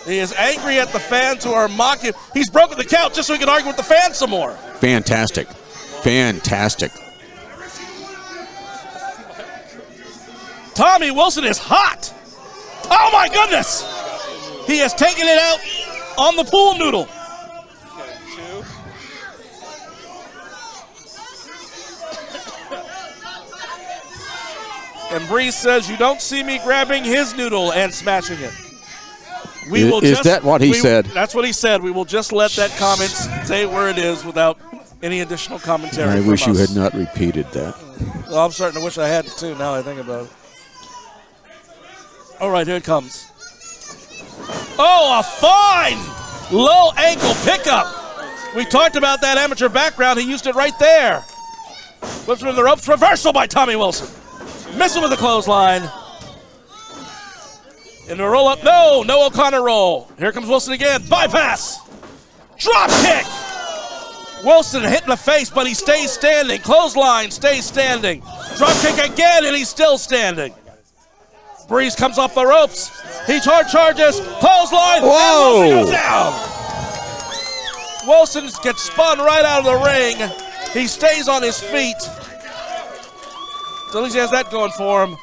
He is angry at the fans who are mocking. He's broken the count just so he can argue with the fans some more. Fantastic. Fantastic. Tommy Wilson is hot. Oh, my goodness. He has taken it out on the pool noodle. And Breeze says, you don't see me grabbing his noodle and smashing it. Is that what he said? That's what he said. We will just let that comment stay where it is without any additional commentary. I wish you had not repeated that. Well, I'm starting to wish I had too, now I think about it. All right, here it comes. Oh, a fine low ankle pickup. We talked about that amateur background. He used it right there. Whips him in the ropes. Reversal by Tommy Wilson. Missing with the clothesline. Into a roll-up. No O'Connor roll. Here comes Wilson again. Bypass. Drop kick. Wilson hit in the face, but he stays standing. Clothesline stays standing. Drop kick again, and he's still standing. Breeze comes off the ropes. He charges. Clothesline. Whoa. And Wilson goes down. Wilson gets spun right out of the ring. He stays on his feet. So at least he has that going for him.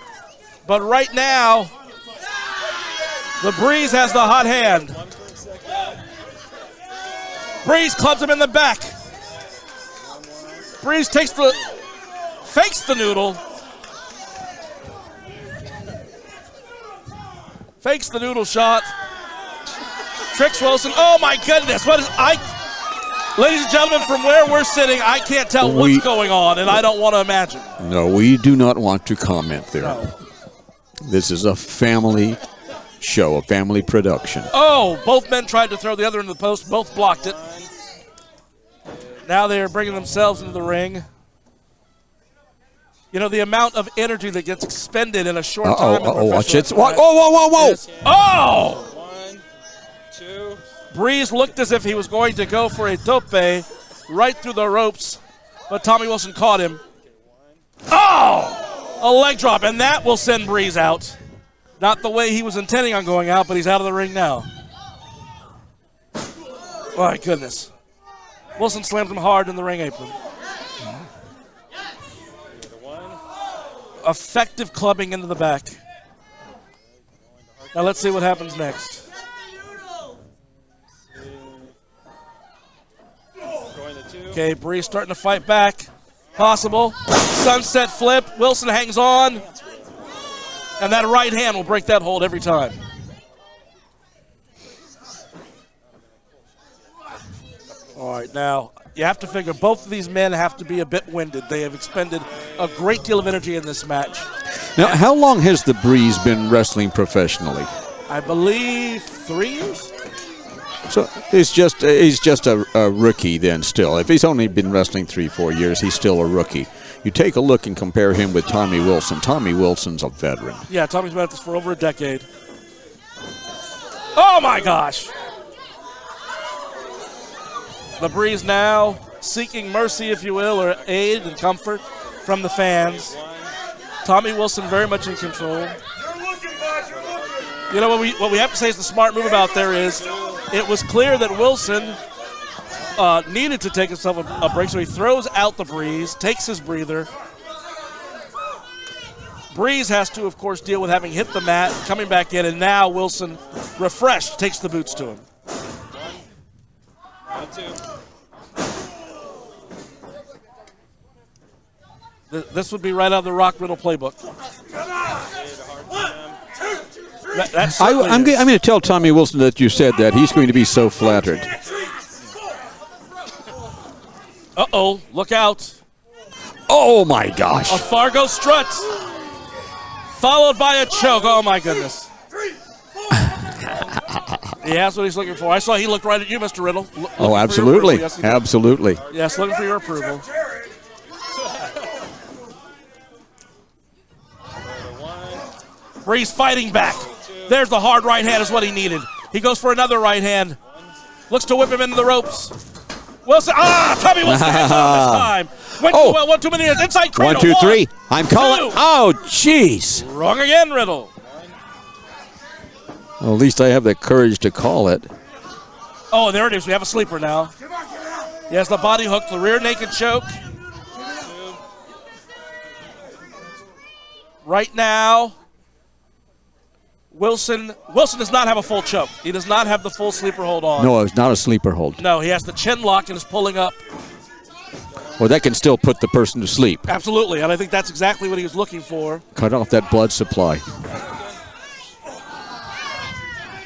But right now, the Breeze has the hot hand. Breeze clubs him in the back. Breeze fakes the noodle. Fakes the noodle shot. Tricks Wilson. Oh my goodness. Ladies and gentlemen, from where we're sitting, I can't tell what's going on, and I don't want to imagine. No, we do not want to comment there. No. This is a family show, a family production. Oh, both men tried to throw the other into the post. Both blocked it. Now they are bringing themselves into the ring. You know, the amount of energy that gets expended in a short time. Watch it. Whoa. Oh! 1, 2. Breeze looked as if he was going to go for a tope right through the ropes, but Tommy Wilson caught him. Oh! A leg drop, and that will send Breeze out. Not the way he was intending on going out, but he's out of the ring now. My goodness. Wilson slammed him hard in the ring apron. Effective clubbing into the back. Now let's see what happens next. Okay, Breeze starting to fight back. Possible. Sunset flip. Wilson hangs on. And that right hand will break that hold every time. All right, now you have to figure both of these men have to be a bit winded. They have expended a great deal of energy in this match. Now, how long has the Breeze been wrestling professionally? I believe 3 years. So he's just a rookie then still. If he's only been wrestling 3-4 years, he's still a rookie. You take a look and compare him with Tommy Wilson. Tommy Wilson's a veteran. Yeah, Tommy's been at this for over a decade. Oh, my gosh. The Breeze now seeking mercy, if you will, or aid and comfort from the fans. Tommy Wilson very much in control. You know, what we have to say is the smart move about there is it was clear that Wilson needed to take himself a break, so he throws out the Breeze, takes his breather. Breeze has to, of course, deal with having hit the mat, coming back in, and now Wilson, refreshed, takes the boots to him. 1, 2. This would be right out of the Rock Riddle playbook. I'm going to tell Tommy Wilson that you said that. He's going to be so flattered. Uh-oh, look out. Oh, my gosh. A Fargo strut, followed by a choke. Oh, my goodness. He has what he's looking for. I saw he looked right at you, Mr. Riddle. Oh, absolutely. Yes, absolutely. Yes, looking for your approval. Breeze fighting back. There's the hard right hand is what he needed. He goes for another right hand. Looks to whip him into the ropes. Wilson, Tommy Wilson hands on this time. Went 1 too many inside cradle. 1, 2, 3. I'm calling. Oh, jeez. Wrong again, Riddle. Well, at least I have the courage to call it. Oh, there it is. We have a sleeper now. He has the body hook, the rear naked choke. Right now, Wilson does not have a full choke. He does not have the full sleeper hold on. No, it's not a sleeper hold. No, he has the chin lock and is pulling up. Well, that can still put the person to sleep. Absolutely, and I think that's exactly what he was looking for. Cut off that blood supply.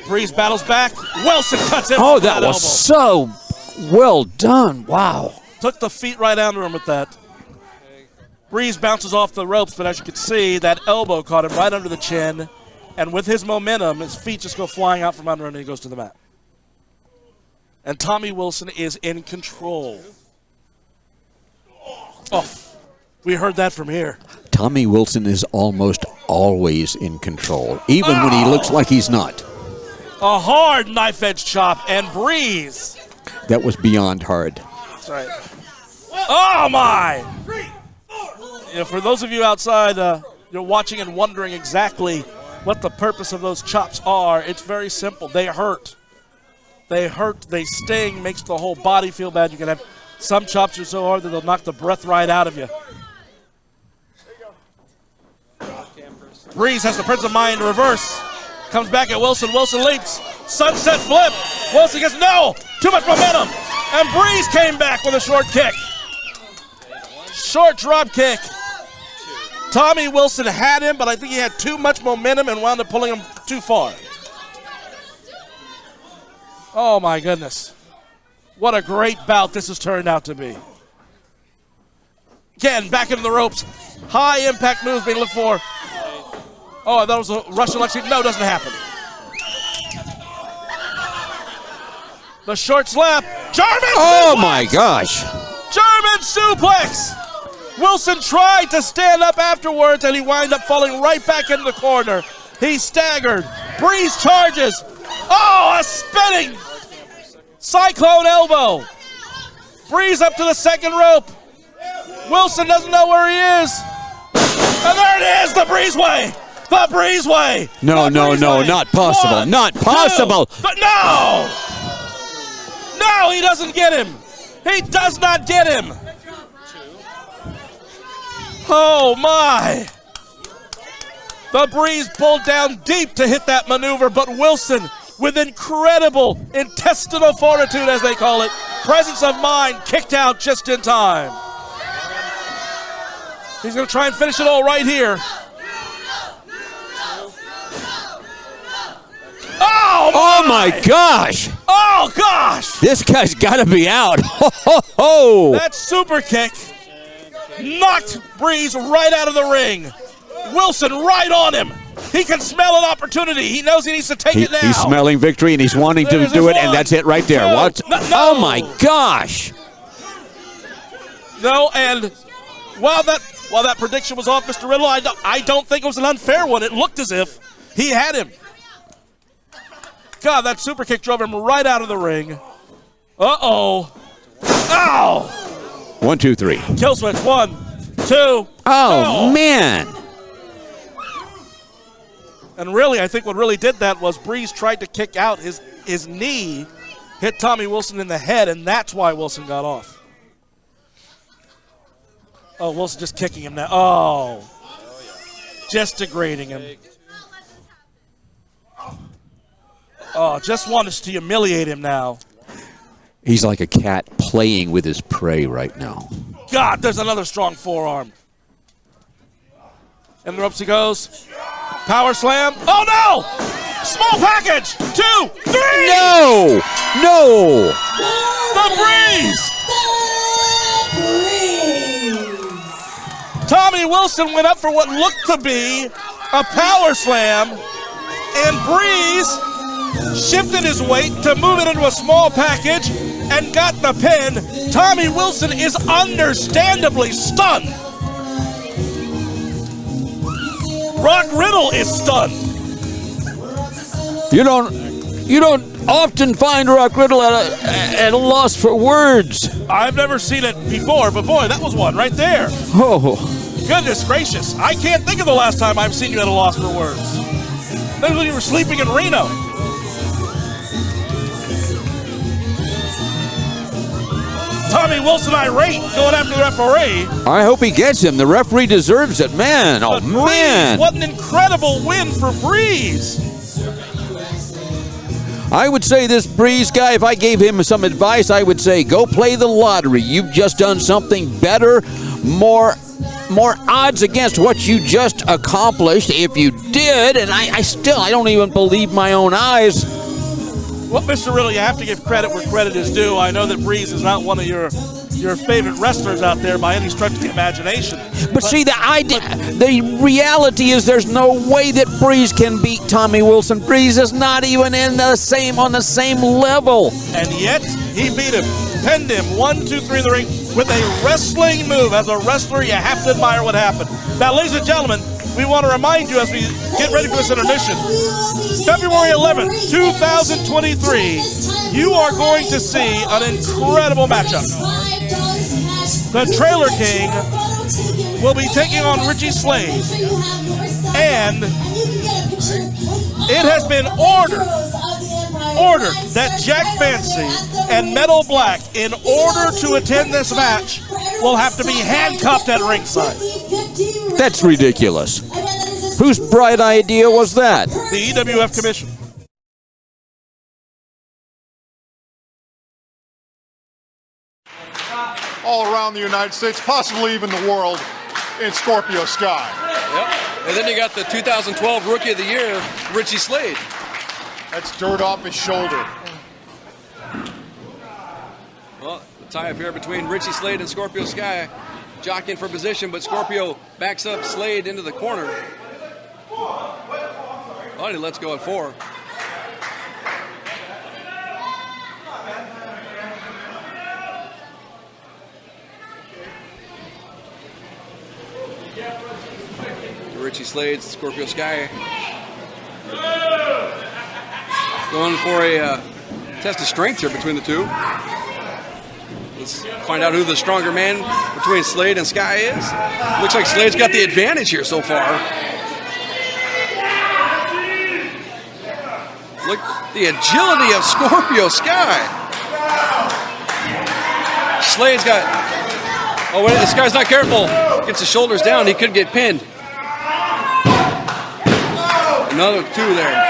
Breeze battles back. Wilson cuts him. Oh, that was so well done. Wow. Took the feet right under him with that. Breeze bounces off the ropes, but as you can see, that elbow caught him right under the chin. And with his momentum, his feet just go flying out from under him and he goes to the mat. And Tommy Wilson is in control. Oh, we heard that from here. Tommy Wilson is almost always in control, even when he looks like he's not. A hard knife-edge chop, and Breeze. That was beyond hard. That's right. Oh, my! You know, for those of you outside, you're watching and wondering exactly what the purpose of those chops are. It's very simple. They hurt. They hurt. They sting. Makes the whole body feel bad. You can have some chops are so hard that they'll knock the breath right out of you. Breeze has the Prince of Mind in reverse. Comes back at Wilson. Wilson leaps. Sunset flip. Wilson gets no. Too much momentum. And Breeze came back with a short kick. Short drop kick. Tommy Wilson had him, but I think he had too much momentum and wound up pulling him too far. Oh, my goodness. What a great bout this has turned out to be. Again, back into the ropes. High impact moves being looked for. Oh, that was a Russian Lexi. No, doesn't happen. The short slap. Jarman! Oh, my gosh. German suplex! Wilson tried to stand up afterwards, and he wound up falling right back into the corner. He staggered. Breeze charges. Oh, a spinning cyclone elbow. Breeze up to the second rope. Wilson doesn't know where he is. And there it is, the Breezeway. The Breezeway. No, not possible. One, not possible. But no! No, he doesn't get him. He does not get him. Oh, my. The Breeze pulled down deep to hit that maneuver, but Wilson, with incredible intestinal fortitude, as they call it, presence of mind, kicked out just in time. He's going to try and finish it all right here. Oh my gosh! Oh gosh! This guy's got to be out. Ho, ho, ho. That super kick knocked Breeze right out of the ring. Wilson right on him. He can smell an opportunity. He knows he needs to take it now. He's smelling victory, and he's wanting to do it, and that's it right there. No, What? no. Oh my gosh! No, and while that prediction was off, Mr. Riddle, I don't think it was an unfair one. It looked as if he had him. God, that super kick drove him right out of the ring. Uh-oh. Ow! 1, 2, 3. Kill switch. 1, 2. Oh, man. And really, I think what really did that was Breeze tried to kick out his knee, hit Tommy Wilson in the head, and that's why Wilson got off. Oh, Wilson just kicking him now. Oh. Just degrading him. Oh, just wants to humiliate him now. He's like a cat playing with his prey right now. God, there's another strong forearm. And the ropes he goes. Power slam. Oh, no! Small package. 2, 3. No! No! The Breeze! Tommy Wilson went up for what looked to be a power slam, and Breeze shifted his weight to move it into a small package and got the pin. Tommy Wilson is understandably stunned. Rock Riddle is stunned. You don't often find Rock Riddle at a loss for words. I've never seen it before, but boy, that was one right there. Oh. Goodness gracious. I can't think of the last time I've seen you at a loss for words. That was when you were sleeping in Reno. Tommy Wilson irate going after the referee. I hope he gets him. The referee deserves it. Man, oh But man. Breeze, what an incredible win for Breeze. I would say this Breeze guy, if I gave him some advice, I would say go play the lottery. You've just done something better, more odds against what you just accomplished. If you did, and I don't even believe my own eyes. Well, Mr. Riddle, you have to give credit where credit is due. I know that Breeze is not one of your favorite wrestlers out there by any stretch of the imagination. But see, the reality is there's no way that Breeze can beat Tommy Wilson. Breeze is not even on the same level. And yet, he beat him, pinned him 1, 2, 3 in the ring with a wrestling move. As a wrestler, you have to admire what happened. Now, ladies and gentlemen, we want to remind you as we get ready for this intermission, February 11th, 2023, you are going to see an incredible matchup. The Trailer King will be taking on Richie Slade, and it has been ordered that Jack Fancy and Metal Black, in order to attend this match, will have to be handcuffed at ringside. That's ridiculous. Whose bright idea was that? The EWF Commission. All around the United States, possibly even the world, in Scorpio Sky. Yep. And then you got the 2012 Rookie of the Year, Richie Slade. That's dirt off his shoulder. Well, the tie-up here between Richie Slade and Scorpio Sky, jockeying for position, but Scorpio backs up Slade into the corner. Well, he lets go at 4. Richie Slade, Scorpio Sky. Going for a test of strength here between the two. Let's find out who the stronger man between Slade and Sky is. Looks like Slade's got the advantage here so far. Look at the agility of Scorpio Sky. Slade's got... Oh, wait, this guy's not careful. Gets his shoulders down, he could get pinned. Another two there.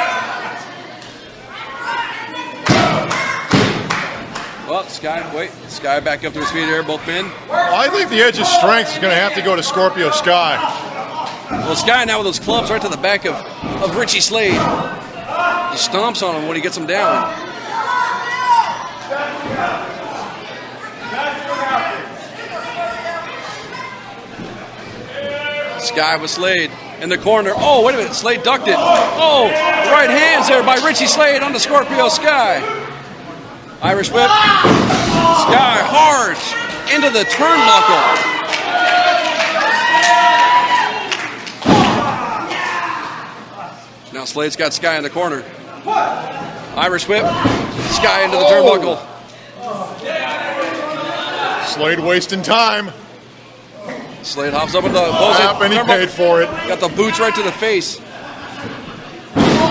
Well, Sky back up to his feet here, both men. Well, I think the edge of strength is going to have to go to Scorpio Sky. Well, Sky now with those clubs right to the back of Richie Slade. He stomps on him when he gets him down. Sky with Slade in the corner. Oh, wait a minute. Slade ducked it. Oh, right hands there by Richie Slade on the Scorpio Sky. Irish whip. Sky hard into the turnbuckle. Now Slade's got Sky in the corner. Irish whip. Sky into the turnbuckle. Slade wasting time. Slade hops up with the opposing and he paid for it. Got the boots right to the face.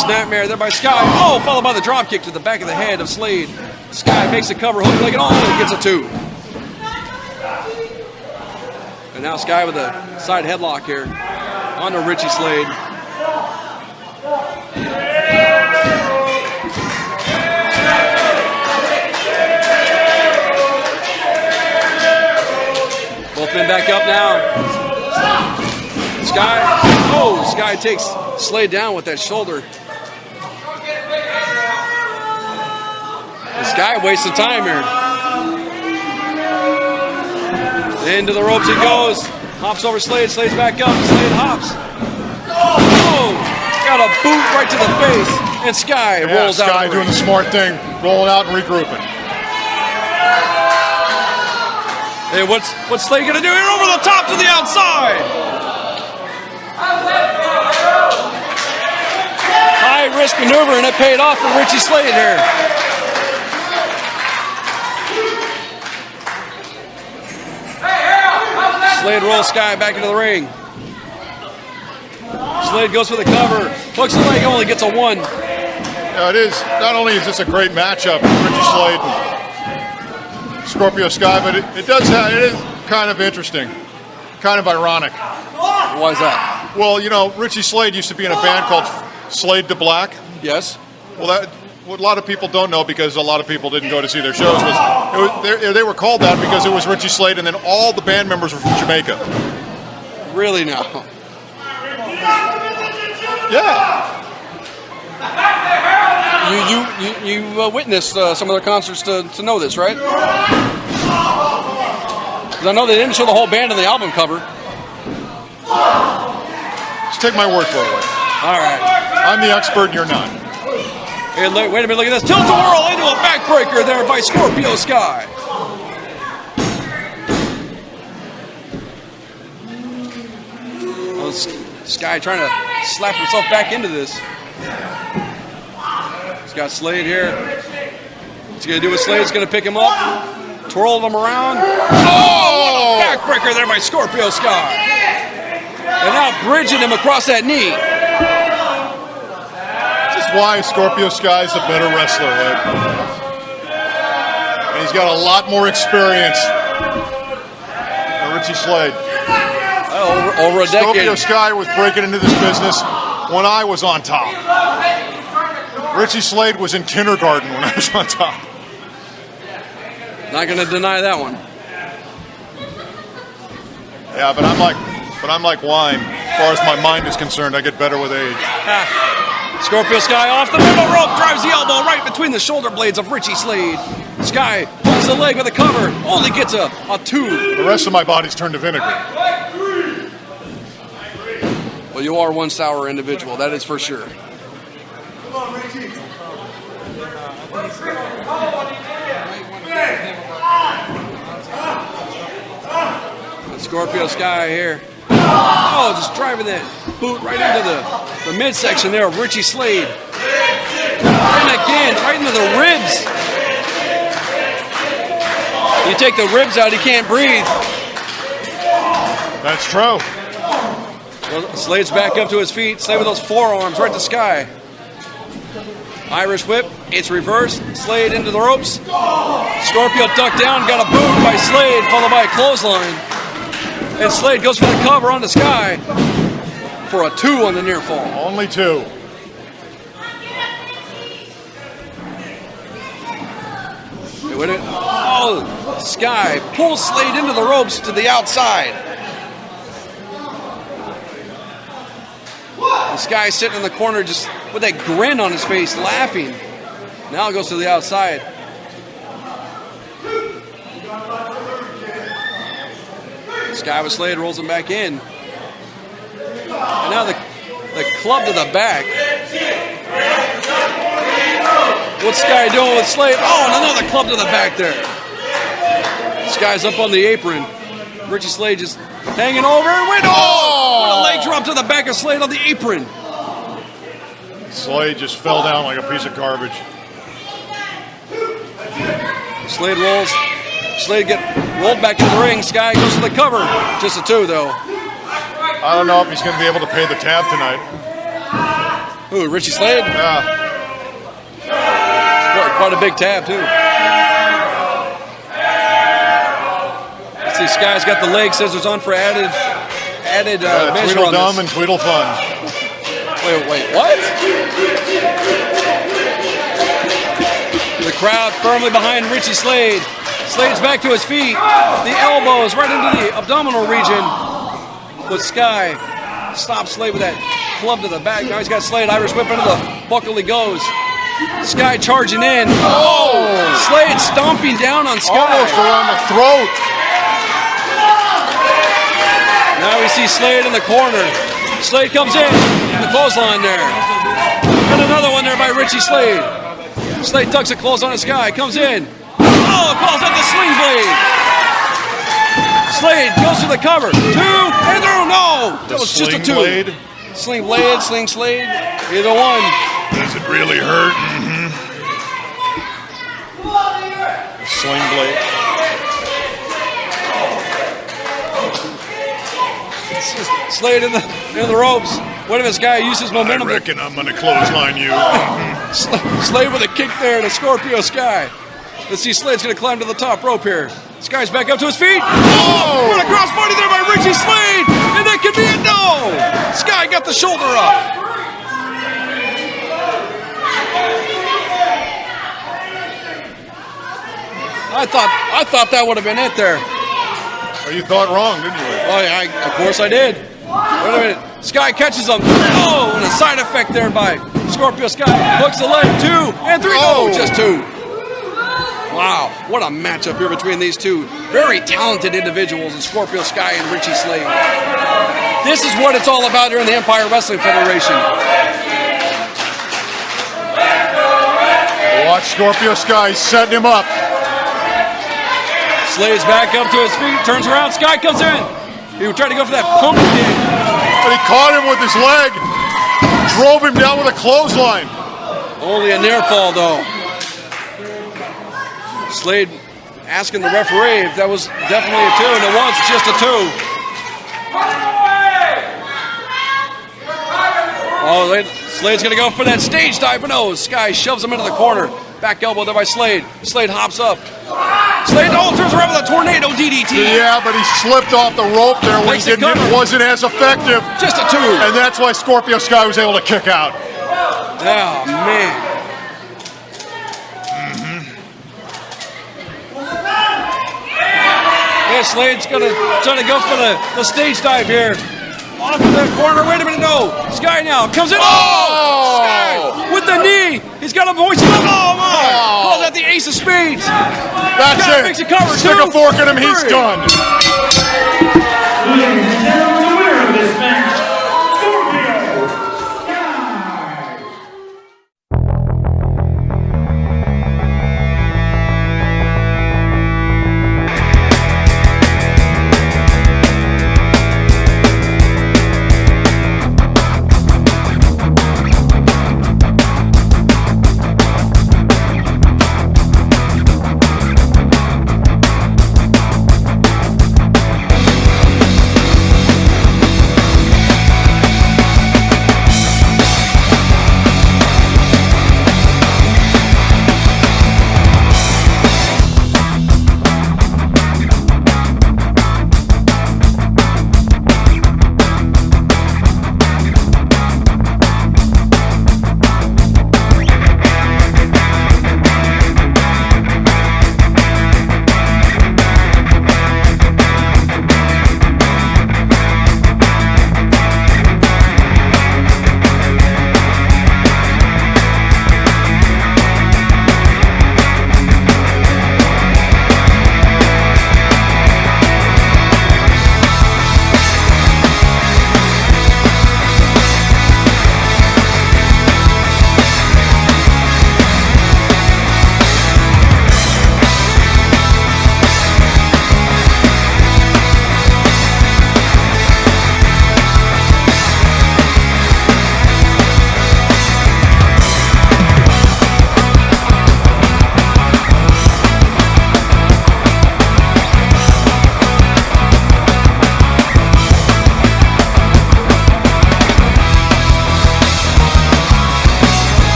Snapmare there by Sky. Oh, followed by the drop kick to the back of the head of Slade. Sky makes the cover, hook leg, and gets a two. And now Sky with a side headlock here onto Richie Slade. Both men back up now. Sky takes Slade down with that shoulder. Sky wasting time here. Into the ropes he goes. Hops over Slade. Slade's back up. Slade hops. Oh! Got a boot right to the face. And Sky rolls out. Sky doing the smart thing. Rolling out and regrouping. Hey, what's Slade gonna do here? Over the top to the outside. High risk maneuver, and it paid off for Richie Slade here. Slade rolls Sky back into the ring. Slade goes for the cover. Hooks the leg, only gets a one. Yeah, it is. Not only is this a great matchup, Richie Slade and Scorpio Sky, but it is kind of interesting, kind of ironic. Why is that? Well, you know, Richie Slade used to be in a band called Slade to Black. Yes. Well, what a lot of people don't know, because a lot of people didn't go to see their shows, they were called that because it was Richie Slade, and then all the band members were from Jamaica. Really now? Yeah. You witnessed some of their concerts to know this, right? Because I know they didn't show the whole band on the album cover. Just take my word for it. All right. I'm the expert, and you're not. Hey, wait a minute, look at this. Tilt-a-whirl into a backbreaker there by Scorpio Sky. Well, Sky trying to slap himself back into this. He's got Slade here. What's he going to do with Slade? He's going to pick him up, twirl him around. Oh, what a backbreaker there by Scorpio Sky. And now bridging him across that knee. Why Scorpio Sky's a better wrestler, right? And he's got a lot more experience than Richie Slade. Over a decade. Scorpio Sky was breaking into this business when I was on top. Richie Slade was in kindergarten when I was on top. Not going to deny that one. Yeah, but I'm like wine. As far as my mind is concerned, I get better with age. Scorpio Sky off the middle rope, drives the elbow right between the shoulder blades of Richie Slade. Sky holds the leg with a cover, only gets a two. The rest of my body's turned to vinegar. Well, you are one sour individual, that is for sure. Come on, Richie. Scorpio Sky here. Oh, just driving that boot right into the midsection there of Richie Slade. And again, right into the ribs. You take the ribs out, he can't breathe. That's true. Well, Slade's back up to his feet. Slade with those forearms right to Sky. Irish whip, it's reversed. Slade into the ropes. Scorpio ducked down, got a boot by Slade, followed by a clothesline. And Slade goes for the cover on the Sky for a 2 on the near fall. Only 2. Oh, Sky pulls Slade into the ropes to the outside. The Sky sitting in the corner just with that grin on his face, laughing. Now it goes to the outside. Sky with Slade rolls him back in. And now the club to the back. What's Sky doing with Slade? Oh, and another club to the back there. Sky's up on the apron. Richie Slade just hanging over. Wait, what a leg drop to the back of Slade on the apron. Slade just fell down like a piece of garbage. Slade rolls. Slade get rolled back into the ring. Sky goes for the cover. Just a 2, though. I don't know if he's going to be able to pay the tab tonight. Who, Richie Slade? Yeah. Quite a big tab, too. Let's see, Sky's got the leg scissors on for added measure on Tweedledum this. and Tweedlefun. Wait, what? The crowd firmly behind Richie Slade. Slade's back to his feet. The elbows right into the abdominal region. But Sky stops Slade with that club to the back. Now he's got Slade. Irish whip into the buckle he goes. Sky charging in. Oh! Slade stomping down on Sky. Almost around the throat. Now we see Slade in the corner. Slade comes in the clothesline there. And another one there by Richie Slade. Slade ducks a clothesline on Sky. Comes in. Oh, calls out the sling blade. Slade goes for the cover. 2, and no! That was just a 2. Blade. Sling blade, sling Slade. Either one. Does it really hurt? Sling blade. Slade in the ropes. Wait a minute, Sky uses momentum. I reckon I'm going to clothesline you. Slade with a kick there to Scorpio Sky. Let's see, Slade's going to climb to the top rope here. Sky's back up to his feet. Oh! What a crossbody there by Richie Slade! And that could be a no! Sky got the shoulder up. I thought that would have been it there. Oh, you thought wrong, didn't you? Oh, of course I did. Wait a minute. Sky catches him. Oh, and a side effect there by Scorpio Sky. Hooks the leg. 2 and 3. Oh, just 2. Wow, what a matchup here between these two very talented individuals in Scorpio Sky and Richie Slade. This is what it's all about here in the Empire Wrestling Federation. Watch Scorpio Sky setting him up. Slade's back up to his feet, turns around, Sky comes in. He tried to go for that pump kick. But he caught him with his leg, drove him down with a clothesline. Only a near fall, though. Slade asking the referee if that was definitely a 2, and it was just a 2. Oh, Slade's going to go for that stage dive, but no, Sky shoves him into the corner. Back elbow there by Slade. Slade hops up. Slade turns around with a tornado DDT. Yeah, but he slipped off the rope there when it wasn't as effective. Just a 2. And that's why Scorpio Sky was able to kick out. Oh, man. Yeah, Slade's trying to go for the stage dive here. Off in the corner. Wait a minute, no. Sky now comes in. Oh! Sky with the knee. He's got a voice. Oh, my. Calls out the ace of spades. That's Sky it. makes a cover. Stick 2, a fork in him. 3. He's done. Ladies and gentlemen, the winner of this match, Scorpio Sky.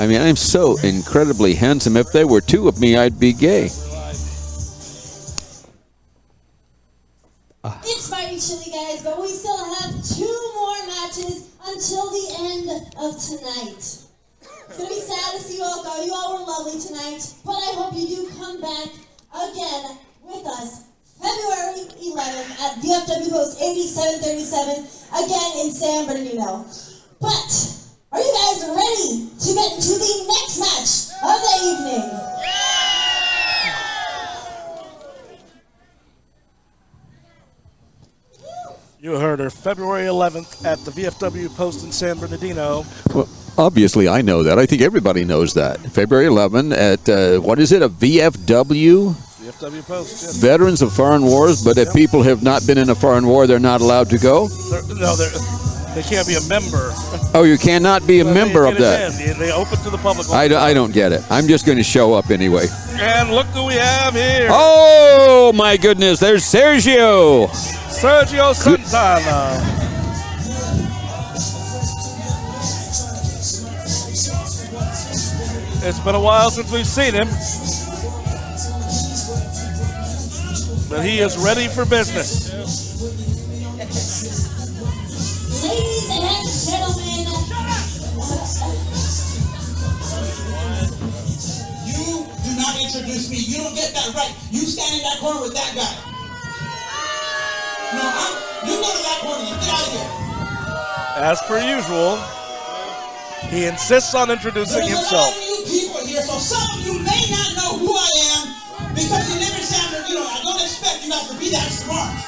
I mean, I'm so incredibly handsome. If there were two of me, I'd be gay. It's mighty chilly, guys, but we still have 2 more matches until the end of tonight. It's going to be sad to see you all go. You all were lovely tonight, but I hope you do come back again with us February 11th at VFW Post 8737, again in San Bernardino. But are you guys ready to get into the next match of the evening? You heard her, February 11th at the VFW Post in San Bernardino. Well, obviously, I know that. I think everybody knows that. February 11 at, what is it, a VFW? VFW Post, yes. Veterans of Foreign Wars, but if people have not been in a foreign war, they're not allowed to go? They can't be a member. Oh, you cannot be a member of that. They open to the public. I don't get it. I'm just going to show up anyway. And look who we have here. Oh, my goodness. There's Sergio. Sergio Santana. It's been a while since we've seen him. But he is ready for business. Ladies and gentlemen, you do not introduce me. You don't get that right. You stand in that corner with that guy. No, you go to that corner. You get out of here. As per usual, he insists on introducing himself. There's a lot of new people here, so some of you may not know who I am because you live in San Bernardino. I don't expect you guys to be that smart.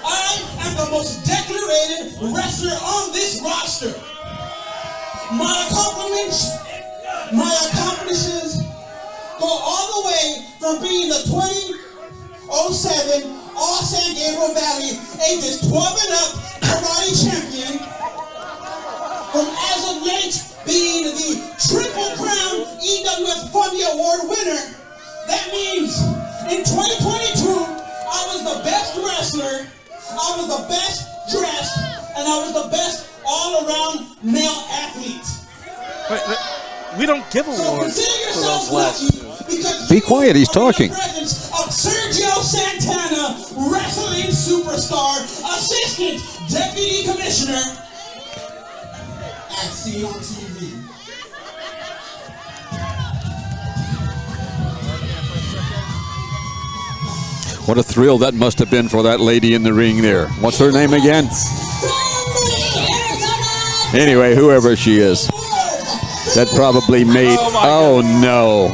I am the most decorated wrestler on this roster. My accomplishments go all the way from being the 2007 All San Gabriel Valley ages 12 and up karate champion, from as of late being the Triple Crown EWF Fundy Award winner. That means in 2022, I was the best wrestler, I was the best dressed, and I was the best all-around male athlete. We don't give awards for those last two. Be quiet, he's talking. Of Sergio Santana, wrestling superstar, assistant deputy commissioner at C on TV. What a thrill that must have been for that lady in the ring there. What's her name again? Anyway, whoever she is. That probably made... Oh, no.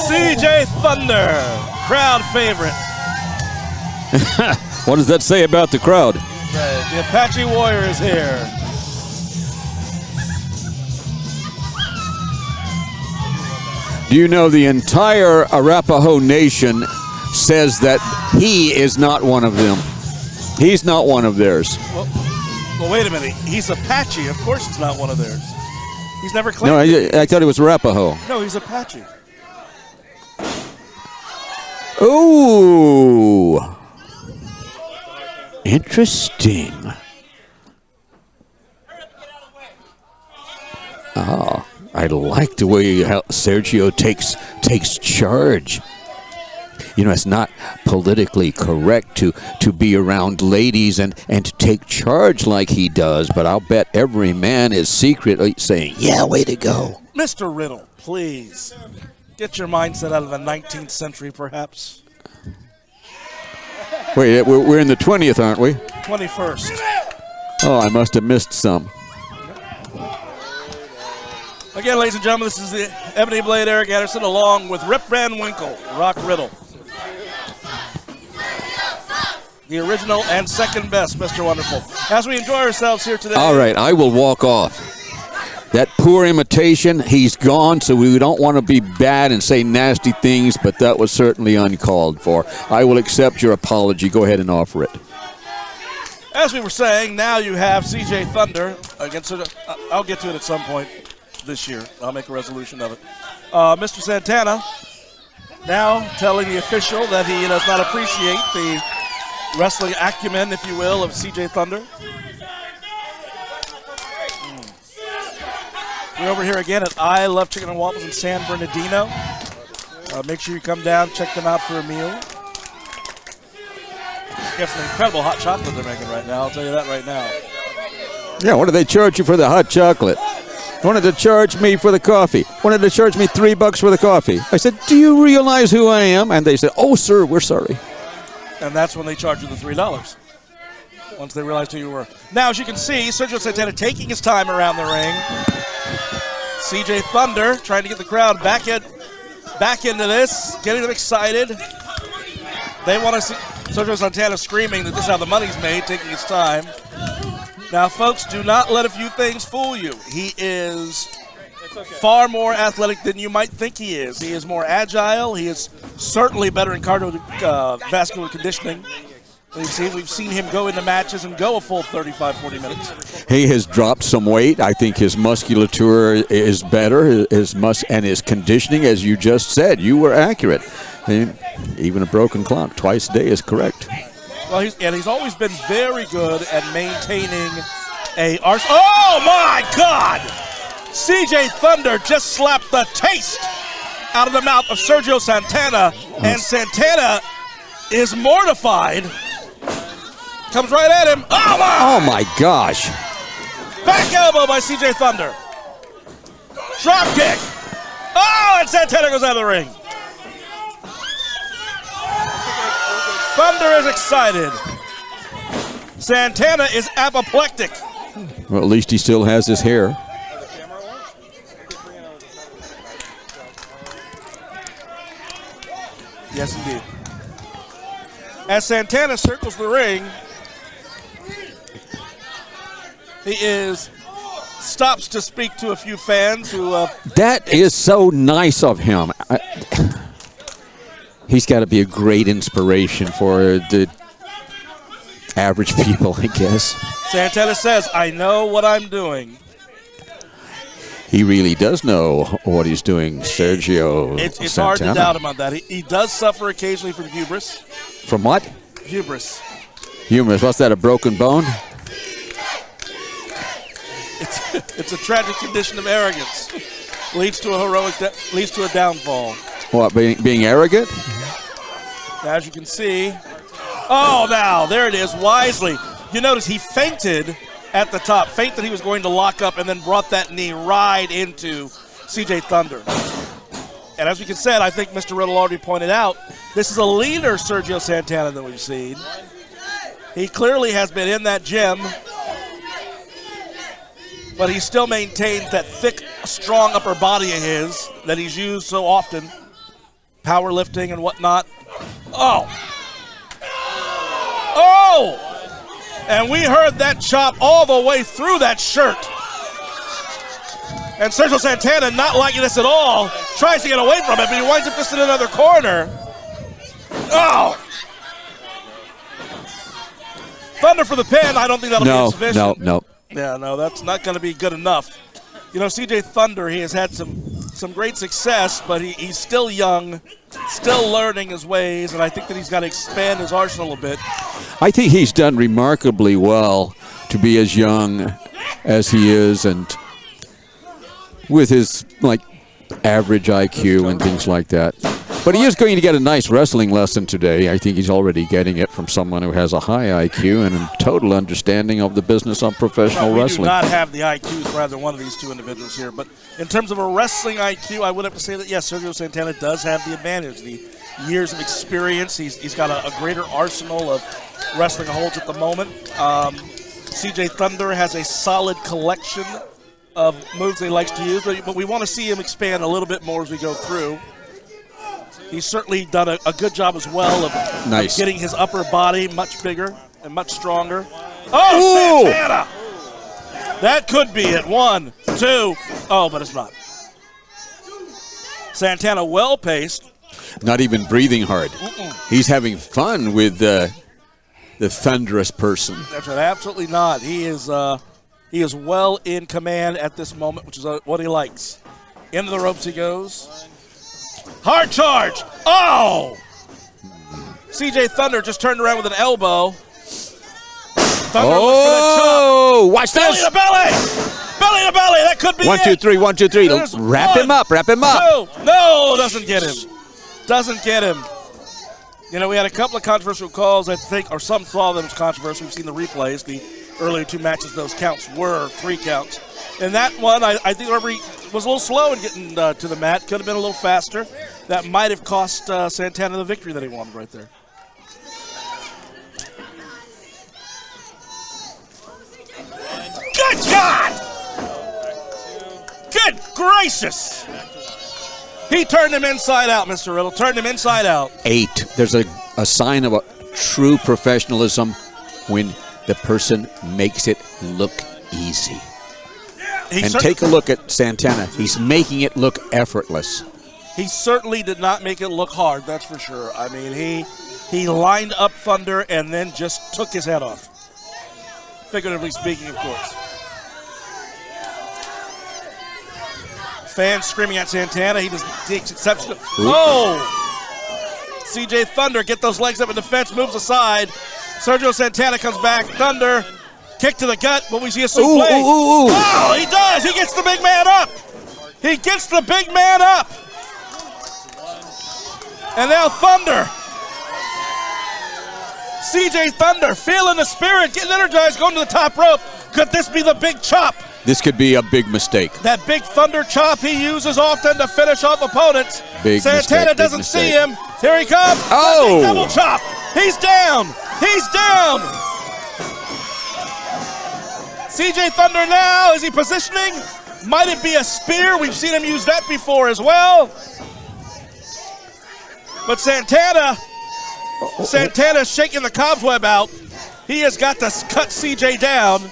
CJ Thunder, crowd favorite. What does that say about the crowd? The Apache Warrior is here. Do you know the entire Arapaho Nation says that he is not one of them? He's not one of theirs. Well, wait a minute. He's Apache. Of course he's not one of theirs. He's never claimed No, it. I thought it was Arapaho. No, he's Apache. Ooh. Interesting. Oh, I like the way how Sergio takes charge. You know, it's not politically correct to be around ladies and to take charge like he does, but I'll bet every man is secretly saying, yeah, way to go. Mr. Riddle, please. Get your mindset out of the 19th century, perhaps. Wait, we're in the 20th, aren't we? 21st. Oh, I must have missed some. Again, ladies and gentlemen, this is the Ebony Blade Eric Anderson along with Rip Van Winkle, Rock Riddle. The original and second best, Mr. Wonderful. As we enjoy ourselves here today. All right, I will walk off. That poor imitation, he's gone, so we don't want to be bad and say nasty things, but that was certainly uncalled for. I will accept your apology. Go ahead and offer it. As we were saying, now you have CJ Thunder against it. I'll get to it at some point this year. I'll make a resolution of it. Mr. Santana now telling the official that he does not appreciate the wrestling acumen, if you will, of CJ Thunder. We're over here again at I Love Chicken and Waffles in San Bernardino. Make sure you come down, check them out for a meal. They have some incredible hot chocolate they're making right now. I'll tell you that right now. Yeah, what do they charge you for the hot chocolate? Wanted to charge me for the coffee. Wanted to charge me $3 for the coffee. I said, do you realize who I am? And they said, oh, sir, we're sorry. And that's when they charge you the $3. Once they realized who you were. Now, as you can see, Sergio Santana taking his time around the ring. CJ Thunder trying to get the crowd back into this, getting them excited. They want to see Sergio Santana screaming that this is how the money's made, taking his time. Now, folks, do not let a few things fool you. He is far more athletic than you might think he is. He is more agile. He is certainly better in cardiovascular conditioning. We've seen him go into matches and go a full 35, 40 minutes. He has dropped some weight. I think his musculature is better, and his conditioning, as you just said. You were accurate. And even a broken clock twice a day is correct. Well, he's always been very good at maintaining a arsenal. Oh, my God! CJ Thunder just slapped the taste out of the mouth of Sergio Santana, and Santana is mortified. Comes right at him. Oh, my gosh. Back elbow by CJ Thunder. Drop kick. Oh, and Santana goes out of the ring. Thunder is excited. Santana is apoplectic. Well, at least he still has his hair. Yes, indeed. As Santana circles the ring, he stops to speak to a few fans who... that is so nice of him. He's got to be a great inspiration for the average people, I guess. Santana says, I know what I'm doing. He really does know what he's doing, Sergio It's Santana. hard to doubt him on that. He does suffer occasionally from hubris. From what? Hubris. Hubris. What's that, a broken bone? It's a tragic condition of arrogance. Leads to a downfall. What, being arrogant? As you can see. Oh, now, there it is, wisely. You notice he feinted at the top. Feinted he was going to lock up and then brought that knee right into CJ Thunder. And as we said, I think Mr. Riddle already pointed out, this is a leaner Sergio Santana than we've seen. He clearly has been in that gym, but he still maintains that thick, strong upper body of his that he's used so often, powerlifting and whatnot. Oh! And we heard that chop all the way through that shirt. And Sergio Santana, not liking this at all, tries to get away from it, but he winds up just in another corner. Oh! Thunder for the pin. I don't think that'll be sufficient. No. Yeah, no, that's not going to be good enough. You know, CJ Thunder, he has had some great success, but he's still young, still learning his ways, and I think that he's got to expand his arsenal a bit. I think he's done remarkably well to be as young as he is, and with his average IQ and things like that. But he is going to get a nice wrestling lesson today. I think he's already getting it from someone who has a high IQ and a total understanding of the business of professional wrestling. We do not have the IQs for either one of these two individuals here, but in terms of a wrestling IQ, I would have to say that, yes, Sergio Santana does have the advantage. The years of experience, he's got a greater arsenal of wrestling holds at the moment. CJ Thunder has a solid collection of moves he likes to use, but we want to see him expand a little bit more as we go through. He's certainly done a good job as well of getting his upper body much bigger and much stronger. Oh, Santana! That could be it. 1, 2. Oh, but it's not. Santana well-paced. Not even breathing hard. He's having fun with the thunderous person. That's right. Absolutely not. He is well in command at this moment, which is what he likes. Into the ropes he goes. Hard charge. Oh! CJ Thunder just turned around with an elbow. Thunder looks for that chop. Watch belly this. to belly. Belly to belly. That could be 1, 2, 3. 1, 2, 3. There's Wrap one, him up. Wrap him up. 2. No, doesn't get him. Doesn't get him. You know, we had a couple of controversial calls, I think, or some saw them as controversial. We've seen the replays. The earlier 2 matches, those counts were 3 counts. And that one, I think the referee was a little slow in getting to the mat. Could have been a little faster. That might have cost Santana the victory that he wanted right there. Good God! Good gracious! He turned him inside out, Mr. Riddle. Turned him inside out. 8. There's a sign of a true professionalism when the person makes it look easy. And take a look at Santana. He's making it look effortless. He certainly did not make it look hard, that's for sure. I mean, he lined up Thunder and then just took his head off. Figuratively speaking, of course. Fans screaming at Santana. He takes exception. Oh! CJ Thunder, get those legs up in defense, moves aside. Sergio Santana comes back. Thunder, kick to the gut. Will we see a suplex? Oh, he does. He gets the big man up. He gets the big man up. And now Thunder. CJ Thunder feeling the spirit, getting energized, going to the top rope. Could this be the big chop? This could be a big mistake. That big Thunder chop he uses often to finish off opponents. Santana doesn't see him. Here he comes. Oh! Double chop. He's down. He's down. CJ Thunder now, is he positioning? Might it be a spear? We've seen him use that before as well. But Santana's shaking the cobweb out. He has got to cut CJ down.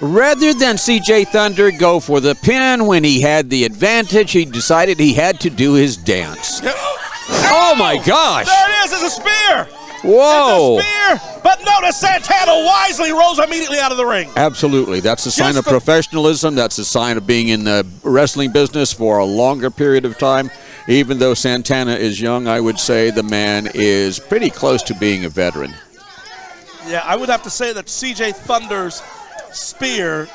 Rather than CJ Thunder go for the pin when he had the advantage, he decided he had to do his dance. Oh my gosh! There it is, it's a spear! Whoa! It's a spear, but notice Santana wisely rolls immediately out of the ring. Absolutely, that's a sign of professionalism. That's a sign of being in the wrestling business for a longer period of time. Even though Santana is young, I would say the man is pretty close to being a veteran. Yeah, I would have to say that CJ Thunder's spear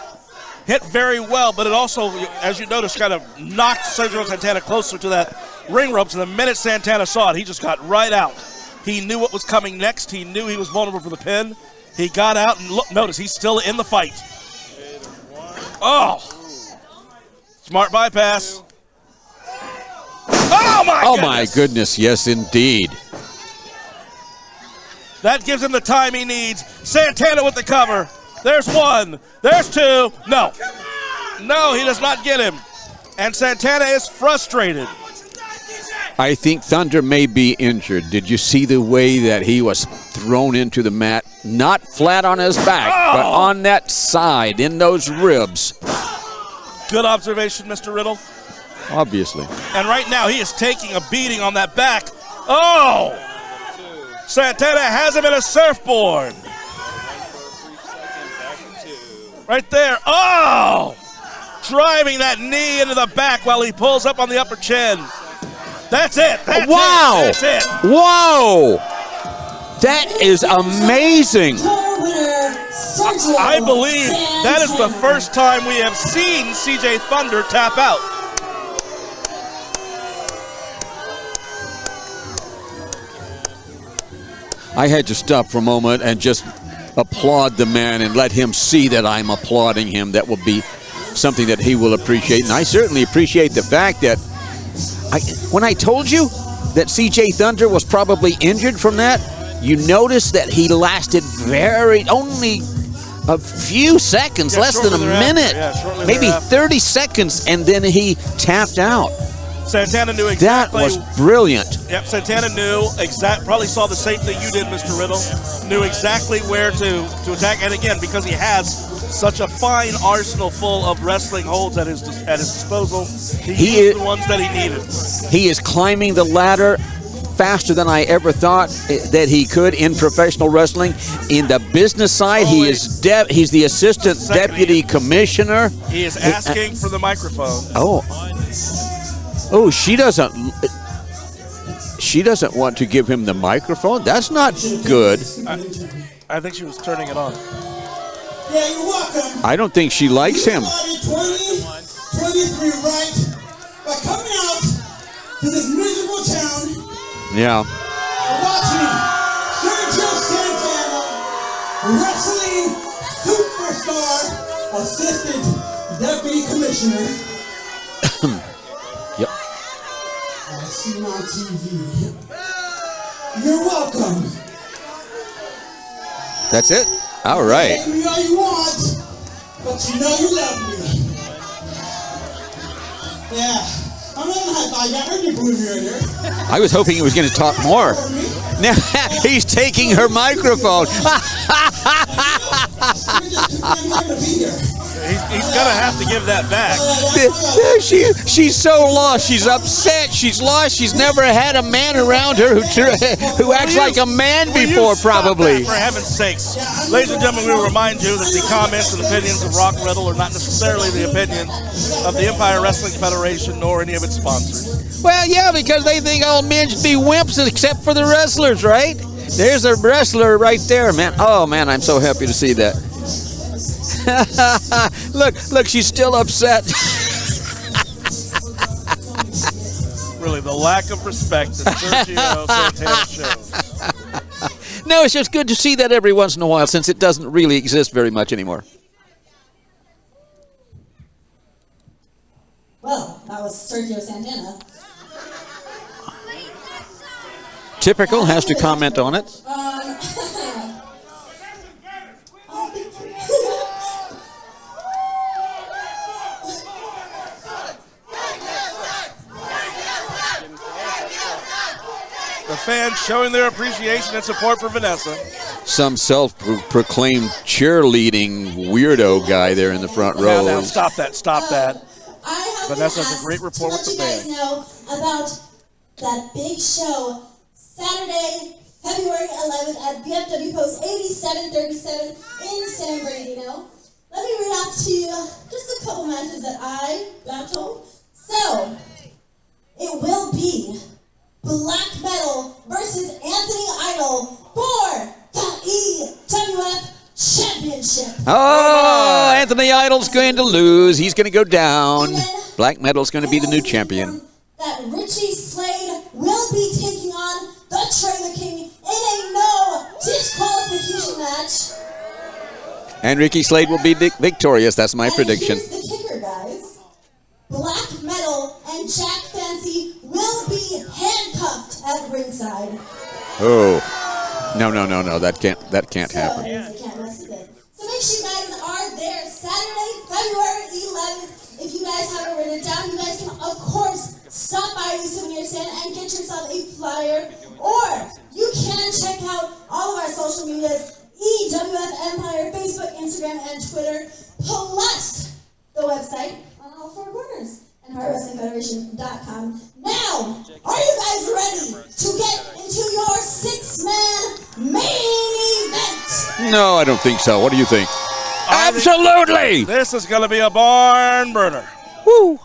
hit very well, but it also, as you notice, kind of knocked Sergio Santana closer to that ring ropes, and the minute Santana saw it, he just got right out. He knew what was coming next. He knew he was vulnerable for the pin. He got out, and look, notice, he's still in the fight. Oh! Smart bypass. Oh, my goodness! Oh, my goodness, yes, indeed. That gives him the time he needs. Santana with the cover. There's 1. There's 2. No. No, he does not get him. And Santana is frustrated. I think Thunder may be injured. Did you see the way that he was thrown into the mat? Not flat on his back, but on that side, in those ribs. Good observation, Mr. Riddle. Obviously. And right now he is taking a beating on that back. Oh! Santana has him in a surfboard. Right there. Oh! Driving that knee into the back while he pulls up on the upper chin. That's it. Wow! That's it. Whoa! That is amazing. I believe that is the first time we have seen CJ Thunder tap out. I had to stop for a moment and just applaud the man and let him see that I'm applauding him. That will be something that he will appreciate. And I certainly appreciate the fact that when I told you that CJ Thunder was probably injured from that, you notice that he lasted only a few seconds, less than a minute, maybe 30 seconds, and then he tapped out. Santana knew exactly. That was brilliant. Yep, Santana knew probably saw the same thing you did, Mr. Riddle. Knew exactly where to attack, and again, because he has such a fine arsenal full of wrestling holds at his disposal, he used the ones that he needed. He is climbing the ladder faster than I ever thought that he could in professional wrestling. In the business side, he's the assistant deputy commissioner. He is asking for the microphone. Oh, she doesn't want to give him the microphone? That's not good. I think she was turning it on. Yeah, you're welcome. I don't think she likes him. 20, 23 right by coming out to this miserable town Yeah. and watching Sergio Santana, wrestling superstar, assistant deputy commissioner. Yep. I see him on TV. You're welcome. That's it? All right. Take me all you want, but you know you love me. Yeah. I'm not gonna high five. I heard you believe me earlier. I was hoping he was going to talk more. Now he's taking her microphone. He's gonna have to give that back. She's so lost. She's upset. She's lost. She's never had a man around her who acts like a man before, probably. For heaven's sakes. Ladies and gentlemen, we will remind you that the comments and opinions of Rock Riddle are not necessarily the opinions of the Empire Wrestling Federation nor any of its sponsors. Well, yeah, because they think all men should be wimps except for the wrestlers, right? There's a wrestler right there, man. Oh, man, I'm so happy to see that. Look, she's still upset. Really, the lack of respect that Sergio Santana shows. No, it's just good to see that every once in a while, since it doesn't really exist very much anymore. Well, that was Sergio Santana. Typical has to comment on it. The fans showing their appreciation and support for Vanessa. Some self-proclaimed cheerleading weirdo guy there in the front row. Now, stop that. Vanessa has asked a great rapport with the to let fans. you guys know about that big show Saturday, February 11th at BFW Post 8737 in San Bernardino. Let me read out to you just a couple matches that I got told. So, it will be Black Metal versus Anthony Idol for the EWF Championship. Oh, Anthony Idol's going to lose. He's going to go down. Black Metal's going to be the new champion. That Richie Slade will be taking on the Trailer King in a no disqualification match. And Ricky Slade will be victorious. That's my prediction. Here's the kicker, guys. Black Metal and Jack Fancy will be handcuffed at ringside. Oh, no! That can't happen. So make sure you guys are there Saturday, February 11th. If you guys haven't written it down, you guys can, of course, stop by the souvenir stand and get yourself a flyer. Or you can check out all of our social medias, EWF Empire, Facebook, Instagram, and Twitter, plus the website on all four corners, EmpireWrestlingFederation.com. Now, are you guys ready to get into your six-man main event? No, I don't think so. What do you think? Absolutely! This is going to be a barn burner. Woo!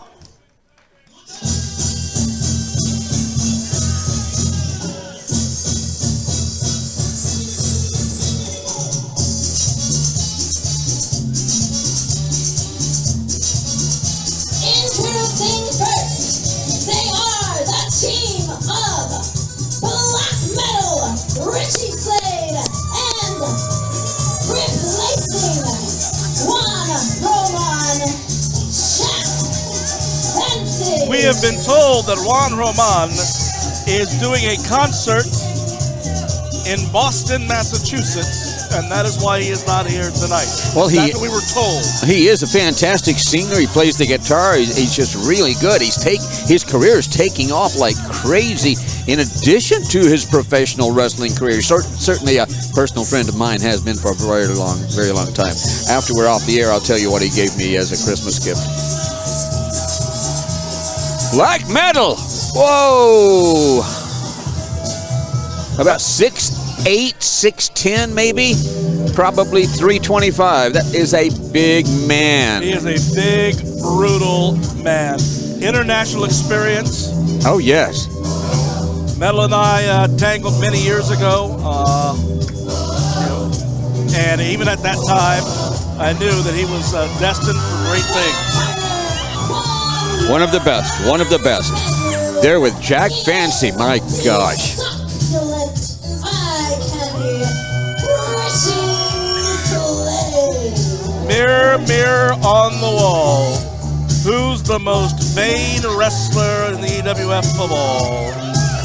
Introducing first, they are the team of Black Metal, Richie Slade, and replacing Juan Roman, Jack Fancy. We have been told that Juan Roman is doing a concert in Boston, Massachusetts, and that is why he is not here tonight. Well, that's what we were told. He is a fantastic singer. He plays the guitar. He's just really good. His career is taking off like crazy. In addition to his professional wrestling career, certainly a personal friend of mine, has been for a very long time. After we're off the air, I'll tell you what he gave me as a Christmas gift. Black Metal. Whoa. About 6'8", 6'10", maybe. Probably 325. That is a big man. He is a big, brutal man. International experience. Oh, yes. Metal and I tangled many years ago. And even at that time, I knew that he was destined for great things. One of the best. One of the best. There with Jack Fancy. My gosh. Mirror, mirror on the wall. Who's the most vain wrestler in the EWF football?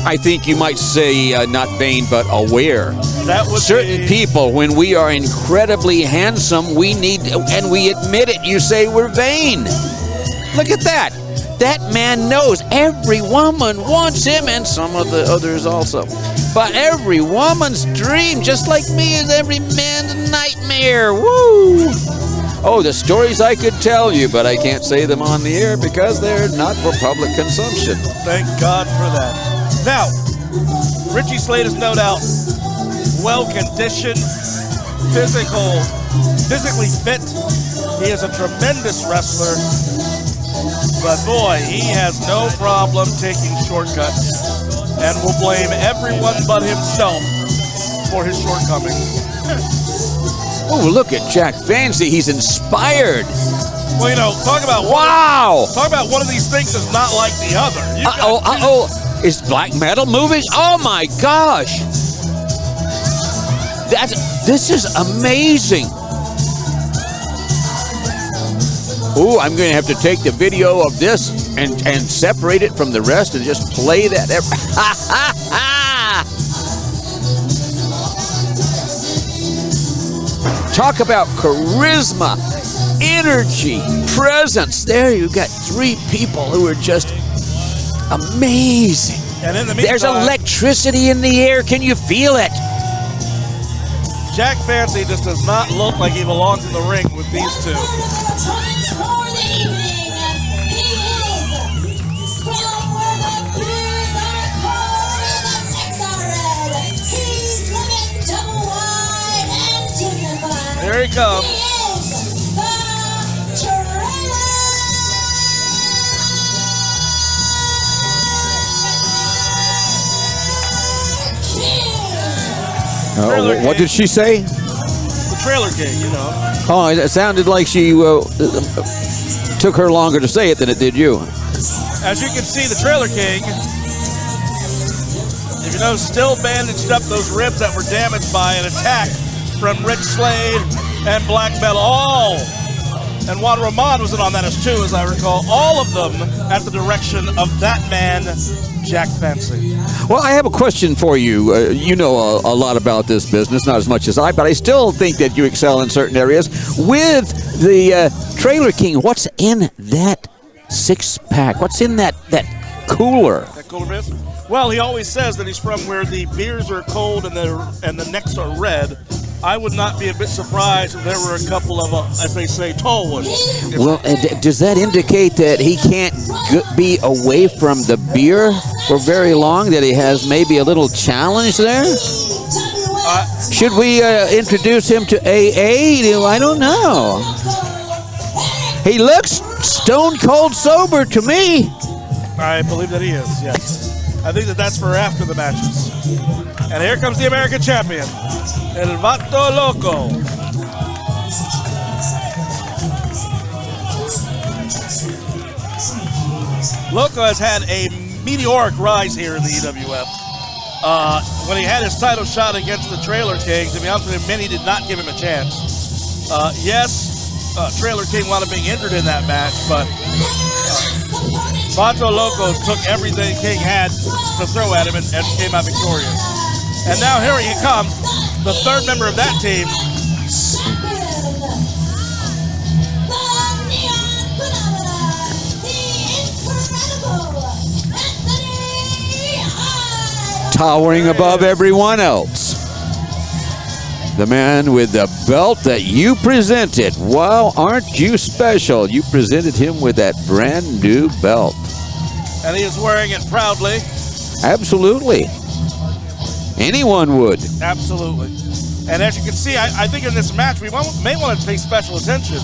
I think you might say not vain, but aware. That would certain people, when we are incredibly handsome, we need, and we admit it, you say we're vain. Look at that. That man knows every woman wants him, and some of the others also. But every woman's dream, just like me, is every man's nightmare. Woo! Oh, the stories I could tell you, but I can't say them on the air because they're not for public consumption. Thank God for that. Now, Richie Slade is no doubt well-conditioned, physically fit. He is a tremendous wrestler. But boy, he has no problem taking shortcuts and will blame everyone but himself for his shortcomings. Oh, look at Jack Fancy. He's inspired. Well, you know, talk about talk about one of these things is not like the other. Is black metal moving? Oh my gosh. This is amazing. Oh, I'm going to have to take the video of this and separate it from the rest and just play that. Talk about charisma, energy, presence. There you got three people who are just amazing. And in the meantime, there's electricity in the air. Can you feel it? Jack Fancy just does not look like he belongs in the ring with these two. Here he comes. What did she say? The Trailer King, you know. Oh, it sounded like she took her longer to say it than it did you. As you can see, the Trailer King, if you know, still bandaged up those ribs that were damaged by an attack from Rich Slade and Black Metal. And Juan Ramon was in on that as too, as I recall. All of them at the direction of that man, Jack Fancy. Well, I have a question for you. You know a lot about this business, not as much as I, but I still think that you excel in certain areas. With the Trailer King, what's in that six-pack? What's in that cooler? That cooler biz? Well, he always says that he's from where the beers are cold and the necks are red. I would not be a bit surprised if there were a couple of, as they say, tall ones. Well, does that indicate that he can't be away from the beer for very long, that he has maybe a little challenge there? Should we introduce him to AA? I don't know. He looks stone cold sober to me. I believe that he is, yes. I think that's for after the matches. And here comes the American champion, El Vato Loco. Loco has had a meteoric rise here in the EWF. When he had his title shot against the Trailer King, to be honest with you, many did not give him a chance. Trailer King wound up being injured in that match, but Vato Loco took everything King had to throw at him and came out victorious. And now here he comes, the third member of that team. Towering above everyone else. The man with the belt that you presented. Wow, aren't you special? You presented him with that brand new belt. And he is wearing it proudly. Absolutely. Anyone would. Absolutely. And as you can see, I think in this match, we may want to pay special attention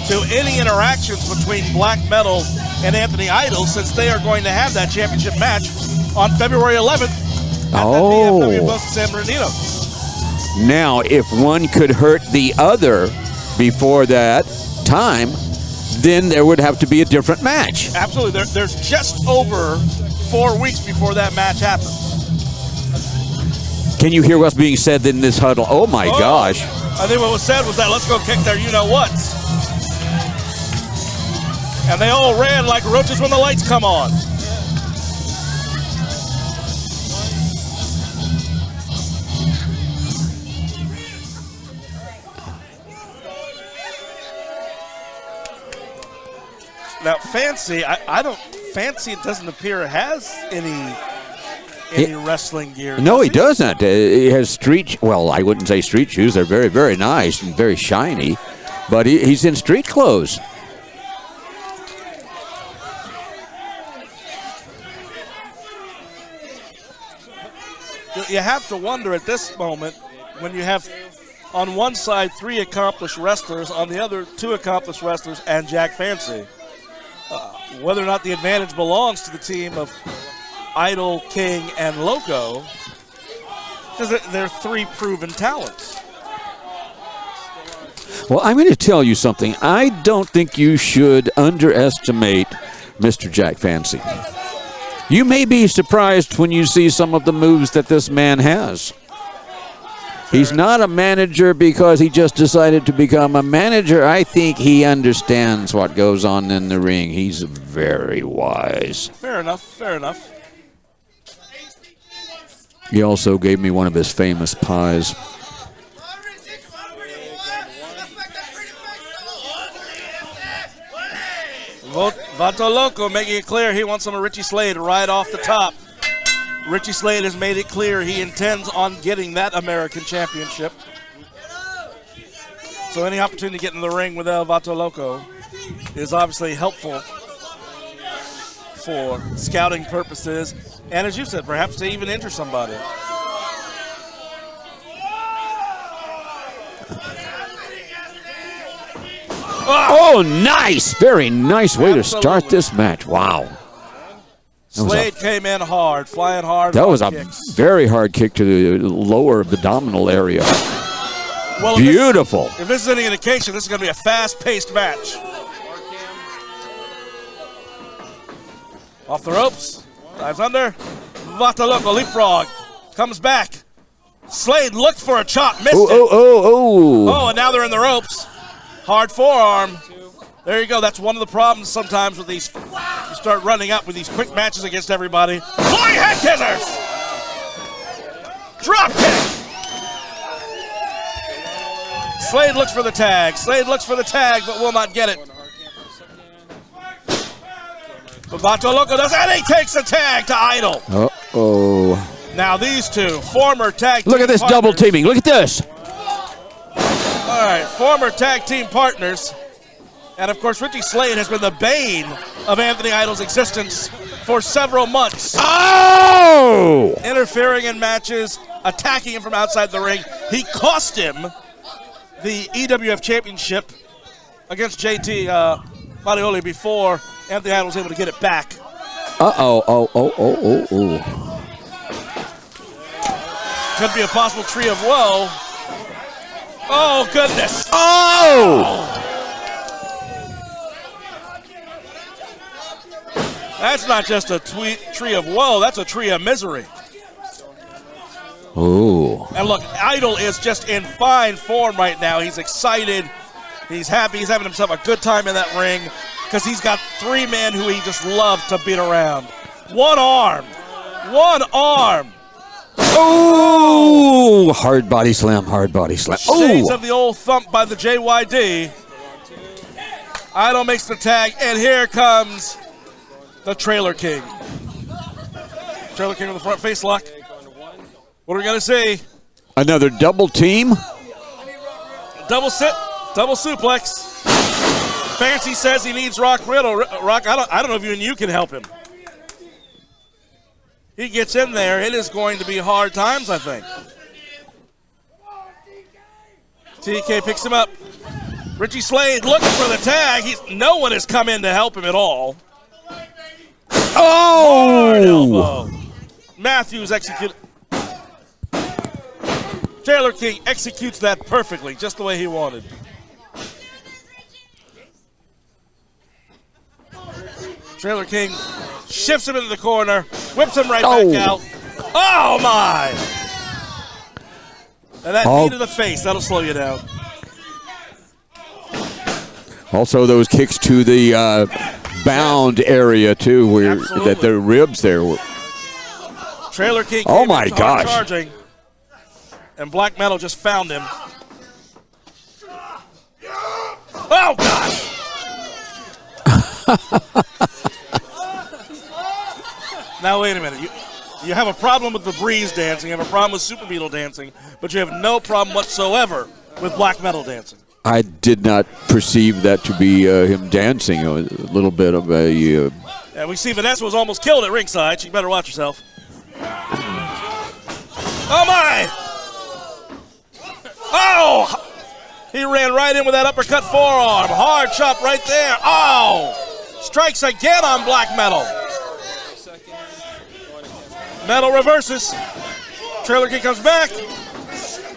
to any interactions between Black Metal and Anthony Idol, since they are going to have that championship match on February 11th at the DFW San Bernardino. Now, if one could hurt the other, before that time, then there would have to be a different match. Absolutely. There's just over 4 weeks before that match happens. Can you hear what's being said in this huddle? Oh, my gosh. I think what was said was that let's go kick their you-know-whats. And they all ran like roaches when the lights come on. Now, Fancy, Fancy doesn't appear has any wrestling gear. No, he doesn't. He has street, well, I wouldn't say street shoes. They're very, very nice and very shiny. But he's in street clothes. You have to wonder at this moment, when you have on one side 3 accomplished wrestlers, on the other 2 accomplished wrestlers, and Jack Fancy, whether or not the advantage belongs to the team of Idol, King, and Loco, because they're 3 proven talents. Well, I'm going to tell you something. I don't think you should underestimate Mr. Jack Fancy. You may be surprised when you see some of the moves that this man has. He's not a manager because he just decided to become a manager. I think he understands what goes on in the ring. He's very wise. Fair enough, fair enough. He also gave me one of his famous pies. Vato Loco making it clear he wants some of Richie Slade right off the top. Richie Slade has made it clear he intends on getting that American Championship. So any opportunity to get in the ring with El Vato Loco is obviously helpful for scouting purposes, and as you said, perhaps to even enter somebody. Oh, nice! Very nice way to start this match. Wow. Slade came in hard, flying hard. That was a very hard kick to the lower of the abdominal area. Well, beautiful. If this is any indication, this is going to be a fast-paced match. Off the ropes, dives under. Vato Loco leapfrog, comes back. Slade looked for a chop, missed it. Oh, and now they're in the ropes. Hard forearm. There you go. That's one of the problems sometimes with these. You start running up with these quick matches against everybody. Flying head scissors. Drop kick. Slade looks for the tag. Slade looks for the tag, but will not get it. But Vato Loco does, and he takes the tag to Idol. Uh-oh. Now these two, former tag team Look at this partners. double teaming. Look at this. All right, former tag team partners. And, of course, Richie Slade has been the bane of Anthony Idol's existence for several months. Oh! Interfering in matches, attacking him from outside the ring. He cost him the EWF Championship against JT Marioli before Anthony Idol was able to get it back. Uh-oh. Could be a possible tree of woe. Oh, goodness. Oh! That's not just a tree of woe, that's a tree of misery. Oh. And look, Idol is just in fine form right now. He's excited. He's happy. He's having himself a good time in that ring because he's got 3 men who he just loves to beat around. One arm. Oh! Hard body slam, hard body slam. Shades of the old thump by the JYD. Idol makes the tag, and here comes the Trailer King. Trailer King with the front face lock. What are we going to see? Another double team. Double sit, double suplex. Fancy says he needs Rock Riddle. Rock, I don't know if even you can help him. He gets in there. It is going to be hard times, I think. TK picks him up. Richie Slade looking for the tag. No one has come in to help him at all. Oh! Hard elbow. Matthews executes. Trailer King executes that perfectly, just the way he wanted. Trailer King shifts him into the corner, whips him right back out. Oh, my! And that knee to the face, that'll slow you down. Also, those kicks to the bound area, too, where that the ribs there were. Trailer King oh, my gosh. Charging, and Black Metal just found him. Oh, gosh! Now, wait a minute. You have a problem with the Breeze dancing, you have a problem with Super Beetle dancing, but you have no problem whatsoever with Black Metal dancing. I did not perceive that to be him dancing. A little bit of a... And we see Vanessa was almost killed at ringside. She better watch herself. Oh, my! Oh! He ran right in with that uppercut forearm. Hard chop right there. Oh! Strikes again on Black Metal. Metal reverses. Trailer King comes back.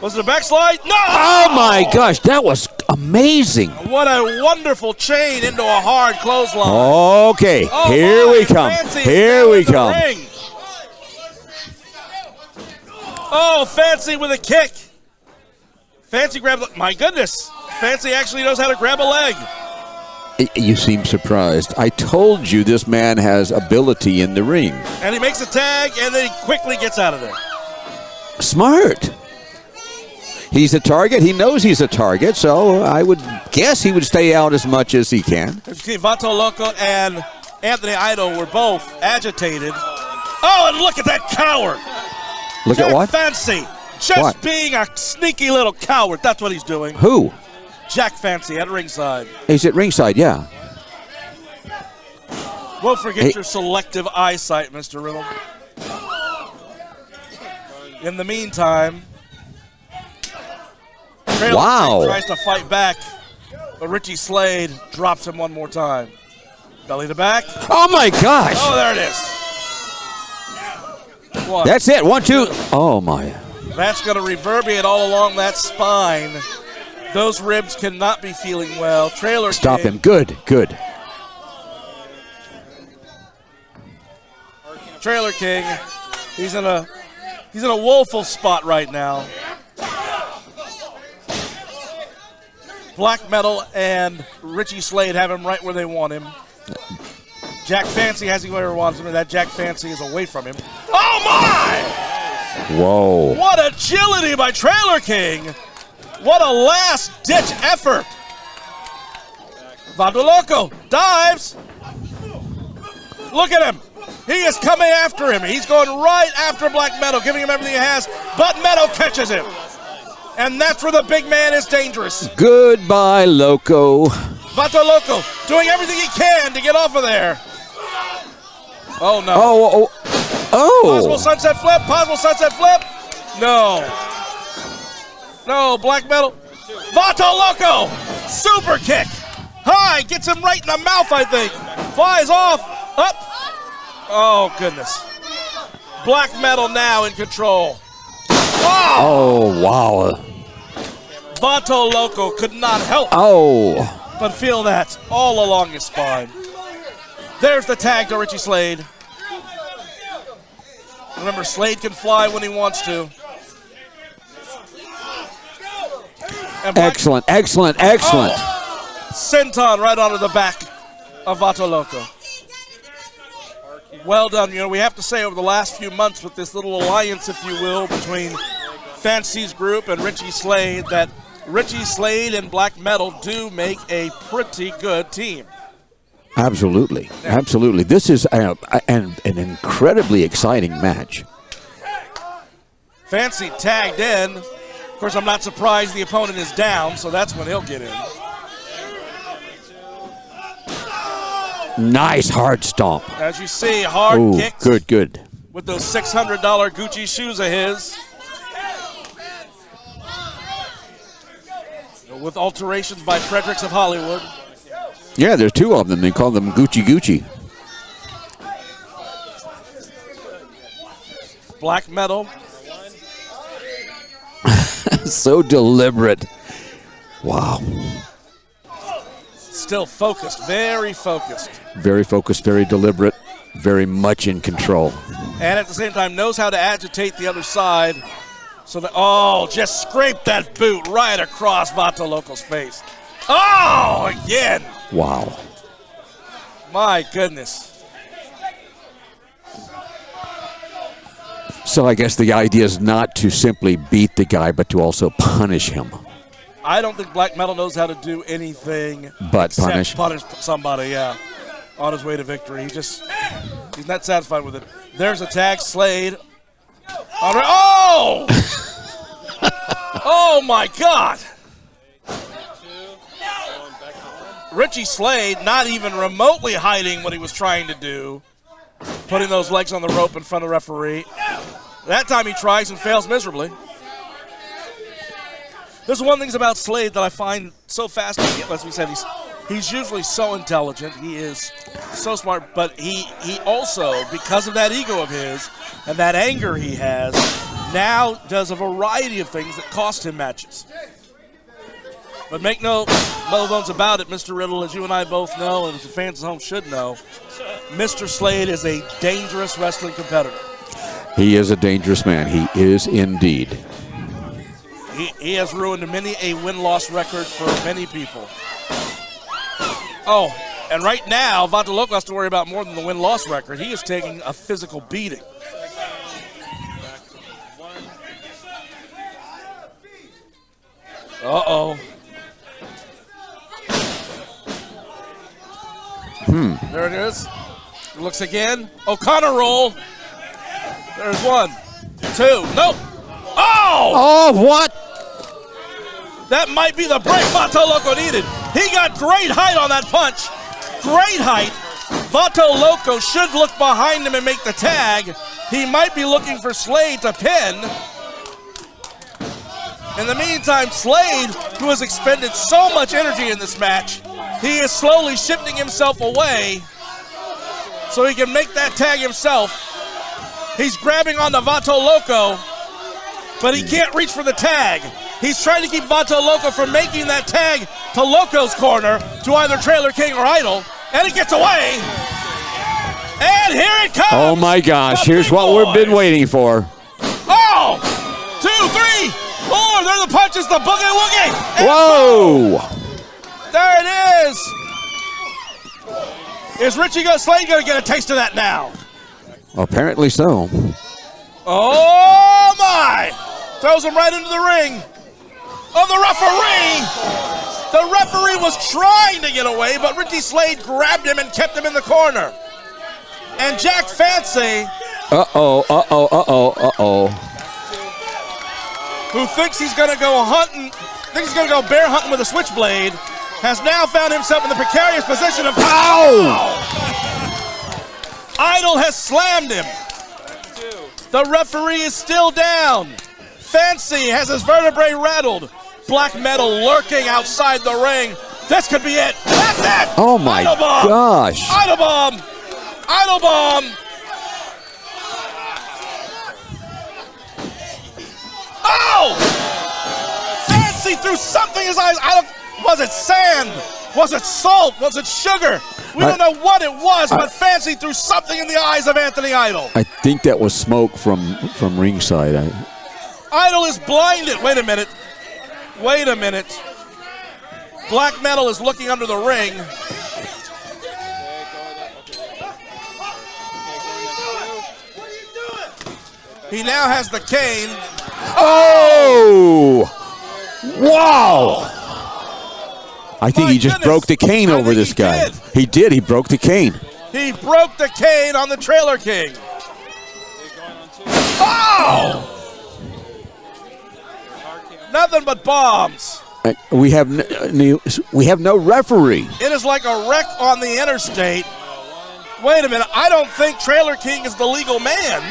Was it a backslide? No! Oh, my gosh. That was amazing. What a wonderful chain into a hard clothesline. Okay. Here we come. Here we come. Oh, Fancy with a kick. Fancy grabs, my goodness. Fancy actually knows how to grab a leg. You seem surprised. I told you this man has ability in the ring. And he makes a tag, and then he quickly gets out of there. Smart. He's a target. He knows he's a target, so I would guess he would stay out as much as he can. As you see, Vato Loco and Anthony Idol were both agitated. Oh, and look at that coward. Look Jack at what? Fancy. Just being a sneaky little coward. That's what he's doing. Who? Jack Fancy at ringside. He's at ringside, yeah. Won't forget your selective eyesight, Mr. Riddle. In the meantime, Trailer tries to fight back, but Richie Slade drops him one more time. Belly to back. Oh, my gosh. Oh, there it is. One. That's it. 1, 2. Oh, my. That's going to reverberate all along that spine. Those ribs cannot be feeling well. Trailer Stop King. him. Good, good. Trailer King. He's in a woeful spot right now. Black Metal and Richie Slade have him right where they want him. Jack Fancy has him where he wants him, and that Jack Fancy is away from him. Oh, my! Whoa. What agility by Trailer King. What a last-ditch effort. Vato Loco dives. Look at him. He is coming after him. He's going right after Black Metal, giving him everything he has, but Metal catches him. And that's where the big man is dangerous. Goodbye, Loco. Vato Loco doing everything he can to get off of there. Oh, no. Oh. Possible sunset flip. Possible sunset flip. No. No, Black Metal. Vato Loco. Super kick. High. Gets him right in the mouth, I think. Flies off. Up. Oh, goodness. Black Metal now in control. Oh, wow. Vato Loco could not help but feel that all along his spine. There's the tag to Richie Slade. Remember, Slade can fly when he wants to. Excellent. Senton right onto the back of Vato Loco. Well done. You know, we have to say over the last few months with this little alliance, if you will, between Fancy's group and Richie Slade, that Richie Slade and Black Metal do make a pretty good team. Absolutely. This is an incredibly exciting match. Fancy tagged in. Of course, I'm not surprised the opponent is down, so that's when he'll get in. Nice hard stomp. As you see, hard kicks. Good. With those $600 Gucci shoes of his. With alterations by Fredericks of Hollywood. Yeah, there's two of them. They call them Gucci. Black Metal. So deliberate. Wow. still focused, very focused. Very focused, very deliberate, very much in control. And at the same time knows how to agitate the other side so that, oh, just scrape that boot right across Vato Loco's face. Oh, again. Wow. My goodness. So I guess the idea is not to simply beat the guy, but to also punish him. I don't think Black Metal knows how to do anything but punish somebody, yeah, on his way to victory. He's not satisfied with it. There's a tag, Slade. Oh! Oh, my God. Richie Slade not even remotely hiding what he was trying to do, putting those legs on the rope in front of the referee. That time he tries and fails miserably. There's one thing about Slade that I find so fascinating. As we said, he's usually so intelligent. He is so smart, but he also, because of that ego of his and that anger he has, now does a variety of things that cost him matches. But make no bones about it, Mr. Riddle, as you and I both know, and as the fans at home should know, Mr. Slade is a dangerous wrestling competitor. He is a dangerous man. He is indeed. He has ruined many a win-loss record for many people. Oh, and right now, Vato Loco has to worry about more than the win-loss record. He is taking a physical beating. Uh-oh. There it is. Looks again. O'Connor roll. There's 1, 2. Nope. Oh! Oh, what? That might be the break Vato Loco needed. He got great height on that punch. Great height. Vato Loco should look behind him and make the tag. He might be looking for Slade to pin. In the meantime, Slade, who has expended so much energy in this match, he is slowly shifting himself away so he can make that tag himself. He's grabbing on the Vato Loco, but he can't reach for the tag. He's trying to keep Vato Loco from making that tag to Loco's corner to either Trailer King or Idol, and he gets away. And here it comes. Oh my gosh, here's what we've been waiting for. Oh! 2, 3, 4, there are the punches, the boogie woogie. Whoa! There it is. Is Richie Slade going to get a taste of that now? Apparently so. Oh my! Throws him right into the ring. Oh, the referee! The referee was trying to get away, but Richie Slade grabbed him and kept him in the corner. And Jack Fancy, who thinks he's going to go hunting, thinks he's going to go bear hunting with a switchblade, has now found himself in the precarious position of Idol has slammed him. The referee is still down. Fancy has his vertebrae rattled. Black Metal lurking outside the ring. This could be it. That's it. Oh my gosh. Idol bomb. Idol bomb. Oh! Fancy threw something in his eyes. Was it sand? Was it salt? Was it sugar? We don't know what it was, but Fancy threw something in the eyes of Anthony Idol. I think that was smoke from ringside. Idol is blinded. Wait a minute. Wait a minute. Black Metal is looking under the ring. He now has the cane. Oh! Wow! I think he just broke the cane over this guy. He did. He broke the cane. He broke the cane on the Trailer King. Oh! Nothing but bombs. We have no referee. It is like a wreck on the interstate. Wait a minute. I don't think Trailer King is the legal man.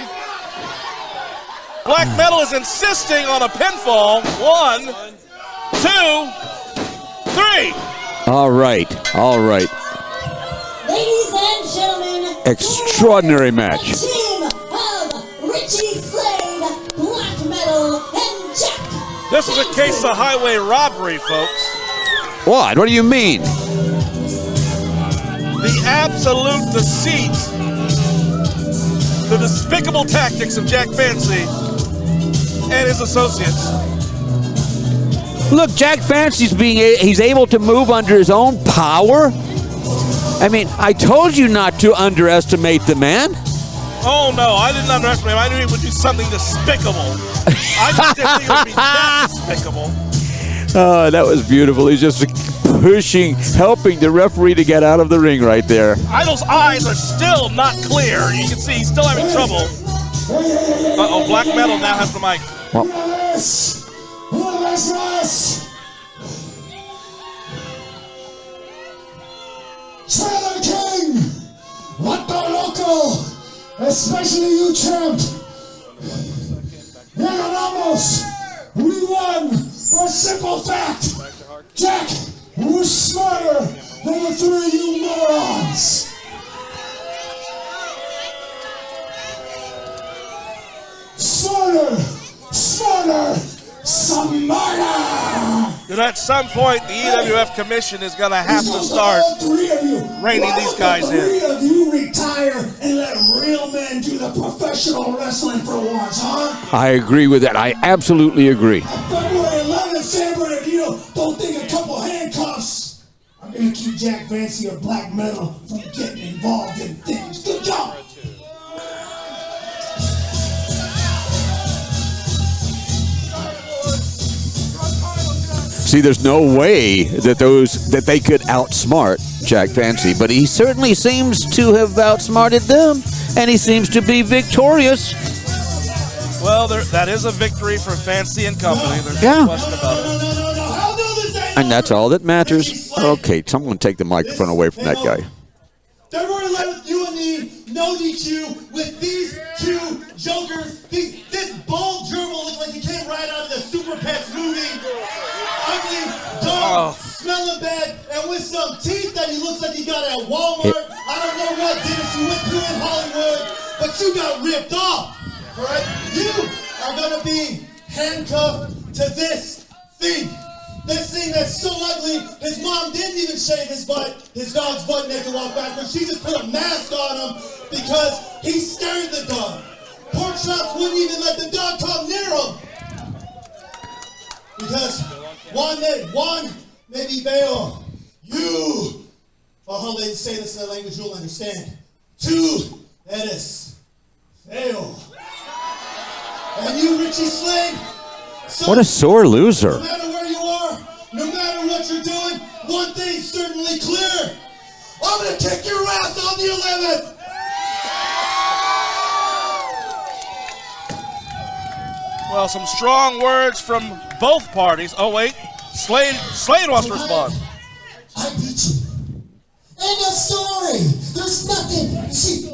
Black Metal is insisting on a pinfall. 1, 2, 3. All right. Ladies and gentlemen, extraordinary match. The team of Richie Slade, Black Metal, and Jack. This is a case of highway robbery, folks. What do you mean? absolute deceit, the despicable tactics of Jack Fancy and his associates. Look, Jack Fancy's he's able to move under his own power. I mean, I told you not to underestimate the man. Oh, no, I didn't underestimate him. I knew he would do something despicable. I just didn't think it would be that despicable. Oh, that was beautiful. He's just pushing, helping the referee to get out of the ring right there. Idol's eyes are still not clear. You can see he's still having trouble. Uh-oh, Black Metal now has the mic. Well, Trailer King, what the local, especially you, champ. Ganamos, we won for a simple fact. Jack was smarter than the three of you morons. Smarter, smarter. And at some point, the EWF commission is going to have to start reining these guys in. Three of you retire and let real men do the professional wrestling for once, huh? I agree with that. I absolutely agree. February 11th, San Bernardino, don't think a couple handcuffs. I'm going to keep Jack Fancy or Black Metal from getting involved in things. Good job. See, there's no way that they could outsmart Jack Fancy, but he certainly seems to have outsmarted them, and he seems to be victorious. Well, that is a victory for Fancy and company. There's no question about it. And that's all that matters. Okay, someone take the microphone away from that guy. February 11th, UNE, no DQ with these two jokers. This bald gerbil looks like he came right out of the Super Pets movie. Ugly, dark, smelling bad, and with some teeth that he looks like he got at Walmart. I don't know what dentist you went to in Hollywood, but you got ripped off. All right? You are going to be handcuffed to this thing. This thing that's so ugly, his mom didn't even shave his dog's butt naked to walk backwards. She just put a mask on him because he scared the dog. Pork chops wouldn't even let the dog come near him. Because one may be bail. You, how they say this in a language you'll understand. Two, eres fail. And you, Richie Slade. What a sore loser. No matter where you are, no matter what you're doing, one thing's certainly clear. I'm going to kick your ass on the 11th. Well, some strong words from both parties. Oh, wait. Slade wants to respond. I beat you. End of story. There's nothing. You see,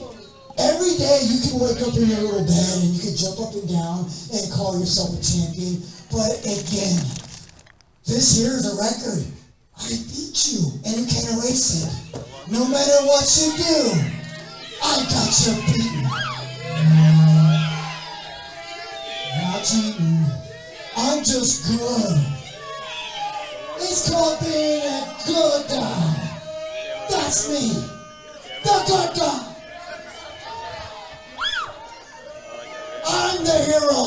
every day you can wake up in your little bed and you can jump up and down and call yourself a champion. But again, this here is a record. I beat you and you can't erase it. No matter what you do, I got you beaten. Not cheating. I'm just good. It's called being a good guy. That's me. The good guy. I'm the hero.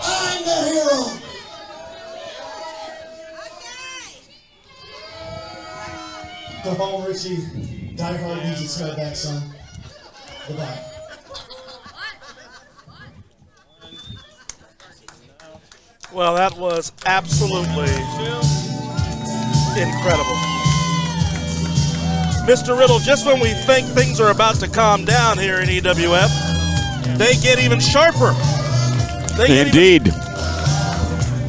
I'm the hero. Go home, Richie. Die Hard needs its head back, son. Goodbye. Well, that was absolutely incredible. Mr. Riddle, just when we think things are about to calm down here in EWF, they get even sharper. Indeed.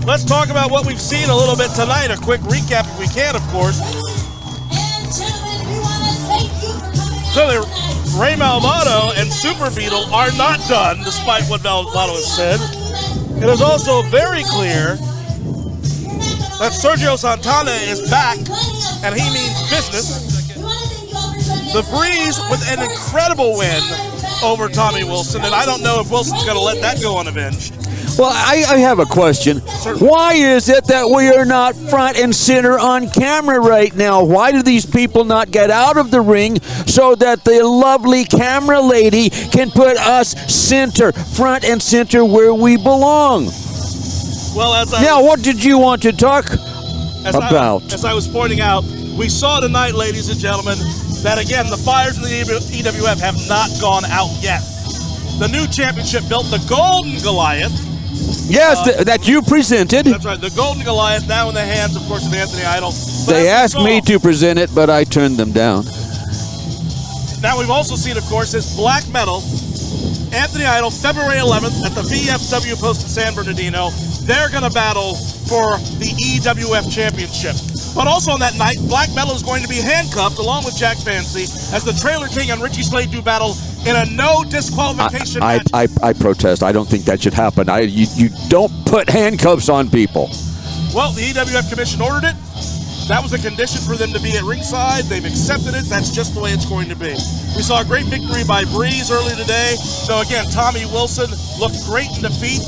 Let's talk about what we've seen a little bit tonight. A quick recap if we can, of course. And gentlemen, we want to thank you for coming out Clearly, tonight. Ray Malvado and Super Beetle are not done, despite what Malvado has said. It is also very clear that Sergio Santana is back, and he means business. The Breeze with an incredible win over Tommy Wilson, and I don't know if Wilson's going to let that go unavenged. Well, I have a question. Why is it that we are not front and center on camera right now? Why do these people not get out of the ring so that the lovely camera lady can put us front and center where we belong? Well, what did you want to talk about? As I was pointing out, we saw tonight, ladies and gentlemen, that again, the fires in the EWF have not gone out yet. The new championship built, the Golden Goliath. Yes, that you presented. That's right, the Golden Goliath, now in the hands, of course, of Anthony Idol. They asked me to present it, but I turned them down. Now we've also seen, of course, this black metal, Anthony Idol, February 11th at the VFW post in San Bernardino. They're going to battle for the EWF Championship. But also on that night, Black Metal is going to be handcuffed along with Jack Fancy as the Trailer King and Richie Slade do battle in a no disqualification match. I protest. I don't think that should happen. You don't put handcuffs on people. Well, the EWF Commission ordered it. That was a condition for them to be at ringside. They've accepted it. That's just the way it's going to be. We saw a great victory by Breeze early today. So again, Tommy Wilson looked great in defeat.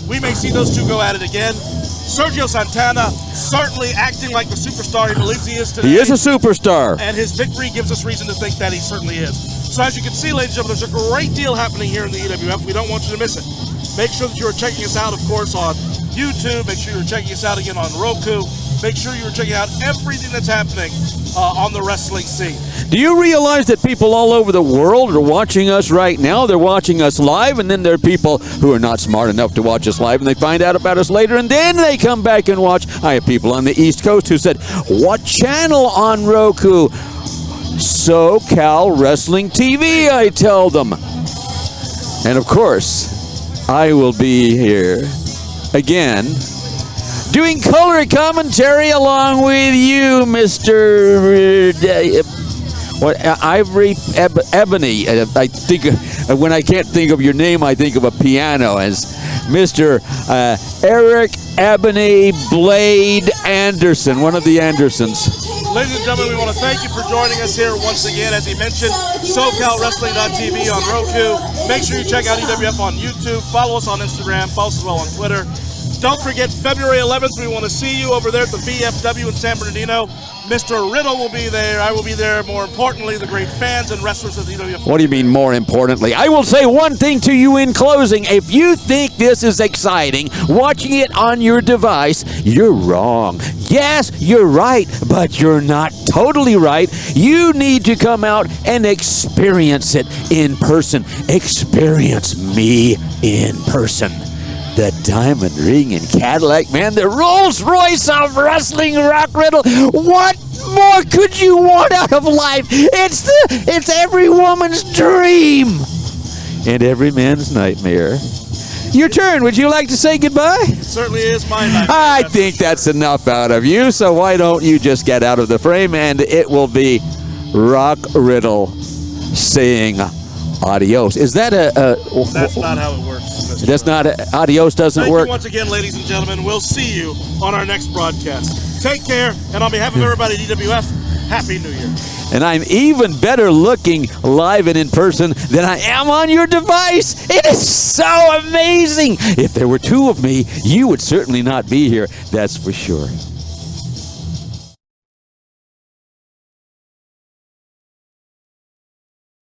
We may see those two go at it again. Sergio Santana certainly acting like the superstar he believes he is today. He is a superstar. And his victory gives us reason to think that he certainly is. So as you can see, ladies and gentlemen, there's a great deal happening here in the EWF. We don't want you to miss it. Make sure that you are checking us out, of course, on YouTube. Make sure you're checking us out again on Roku. Make sure you're checking out everything that's happening on the wrestling scene. Do you realize that people all over the world are watching us right now? They're watching us live, and then there are people who are not smart enough to watch us live, and they find out about us later, and then they come back and watch. I have people on the East Coast who said, "What channel on Roku?" SoCal Wrestling TV, I tell them. And of course, I will be here again doing color commentary along with you, Mr. Ivory Ebony. I think when I can't think of your name, I think of a piano as Mr. Eric Ebony Blade Anderson, one of the Andersons. Ladies and gentlemen, we want to thank you for joining us here once again. As he mentioned, SoCalWrestling.tv on Roku. Make sure you check out EWF on YouTube. Follow us on Instagram. Follow us as well on Twitter. Don't forget, February 11th, we want to see you over there at the VFW in San Bernardino. Mr. Riddle will be there. I will be there. More importantly, the great fans and wrestlers of the EWF. What do you mean, more importantly? I will say one thing to you in closing. If you think this is exciting, watching it on your device, you're wrong. Yes, you're right, but you're not totally right. You need to come out and experience it in person. Experience me in person. The Diamond Ring and Cadillac Man, the Rolls Royce of wrestling, Rock Riddle. What more could you want out of life? It's every woman's dream and every man's nightmare. Your turn. Would you like to say goodbye? It certainly is my nightmare. I think that's enough out of you, so why don't you just get out of the frame, and it will be Rock Riddle saying adios. Is that That's not how it works. That's not adios doesn't work. Thank you once again, ladies and gentlemen. We'll see you on our next broadcast. Take care, and on behalf of everybody at EWF, Happy New Year. And I'm even better looking live and in person than I am on your device. It is so amazing. If there were two of me, you would certainly not be here. That's for sure.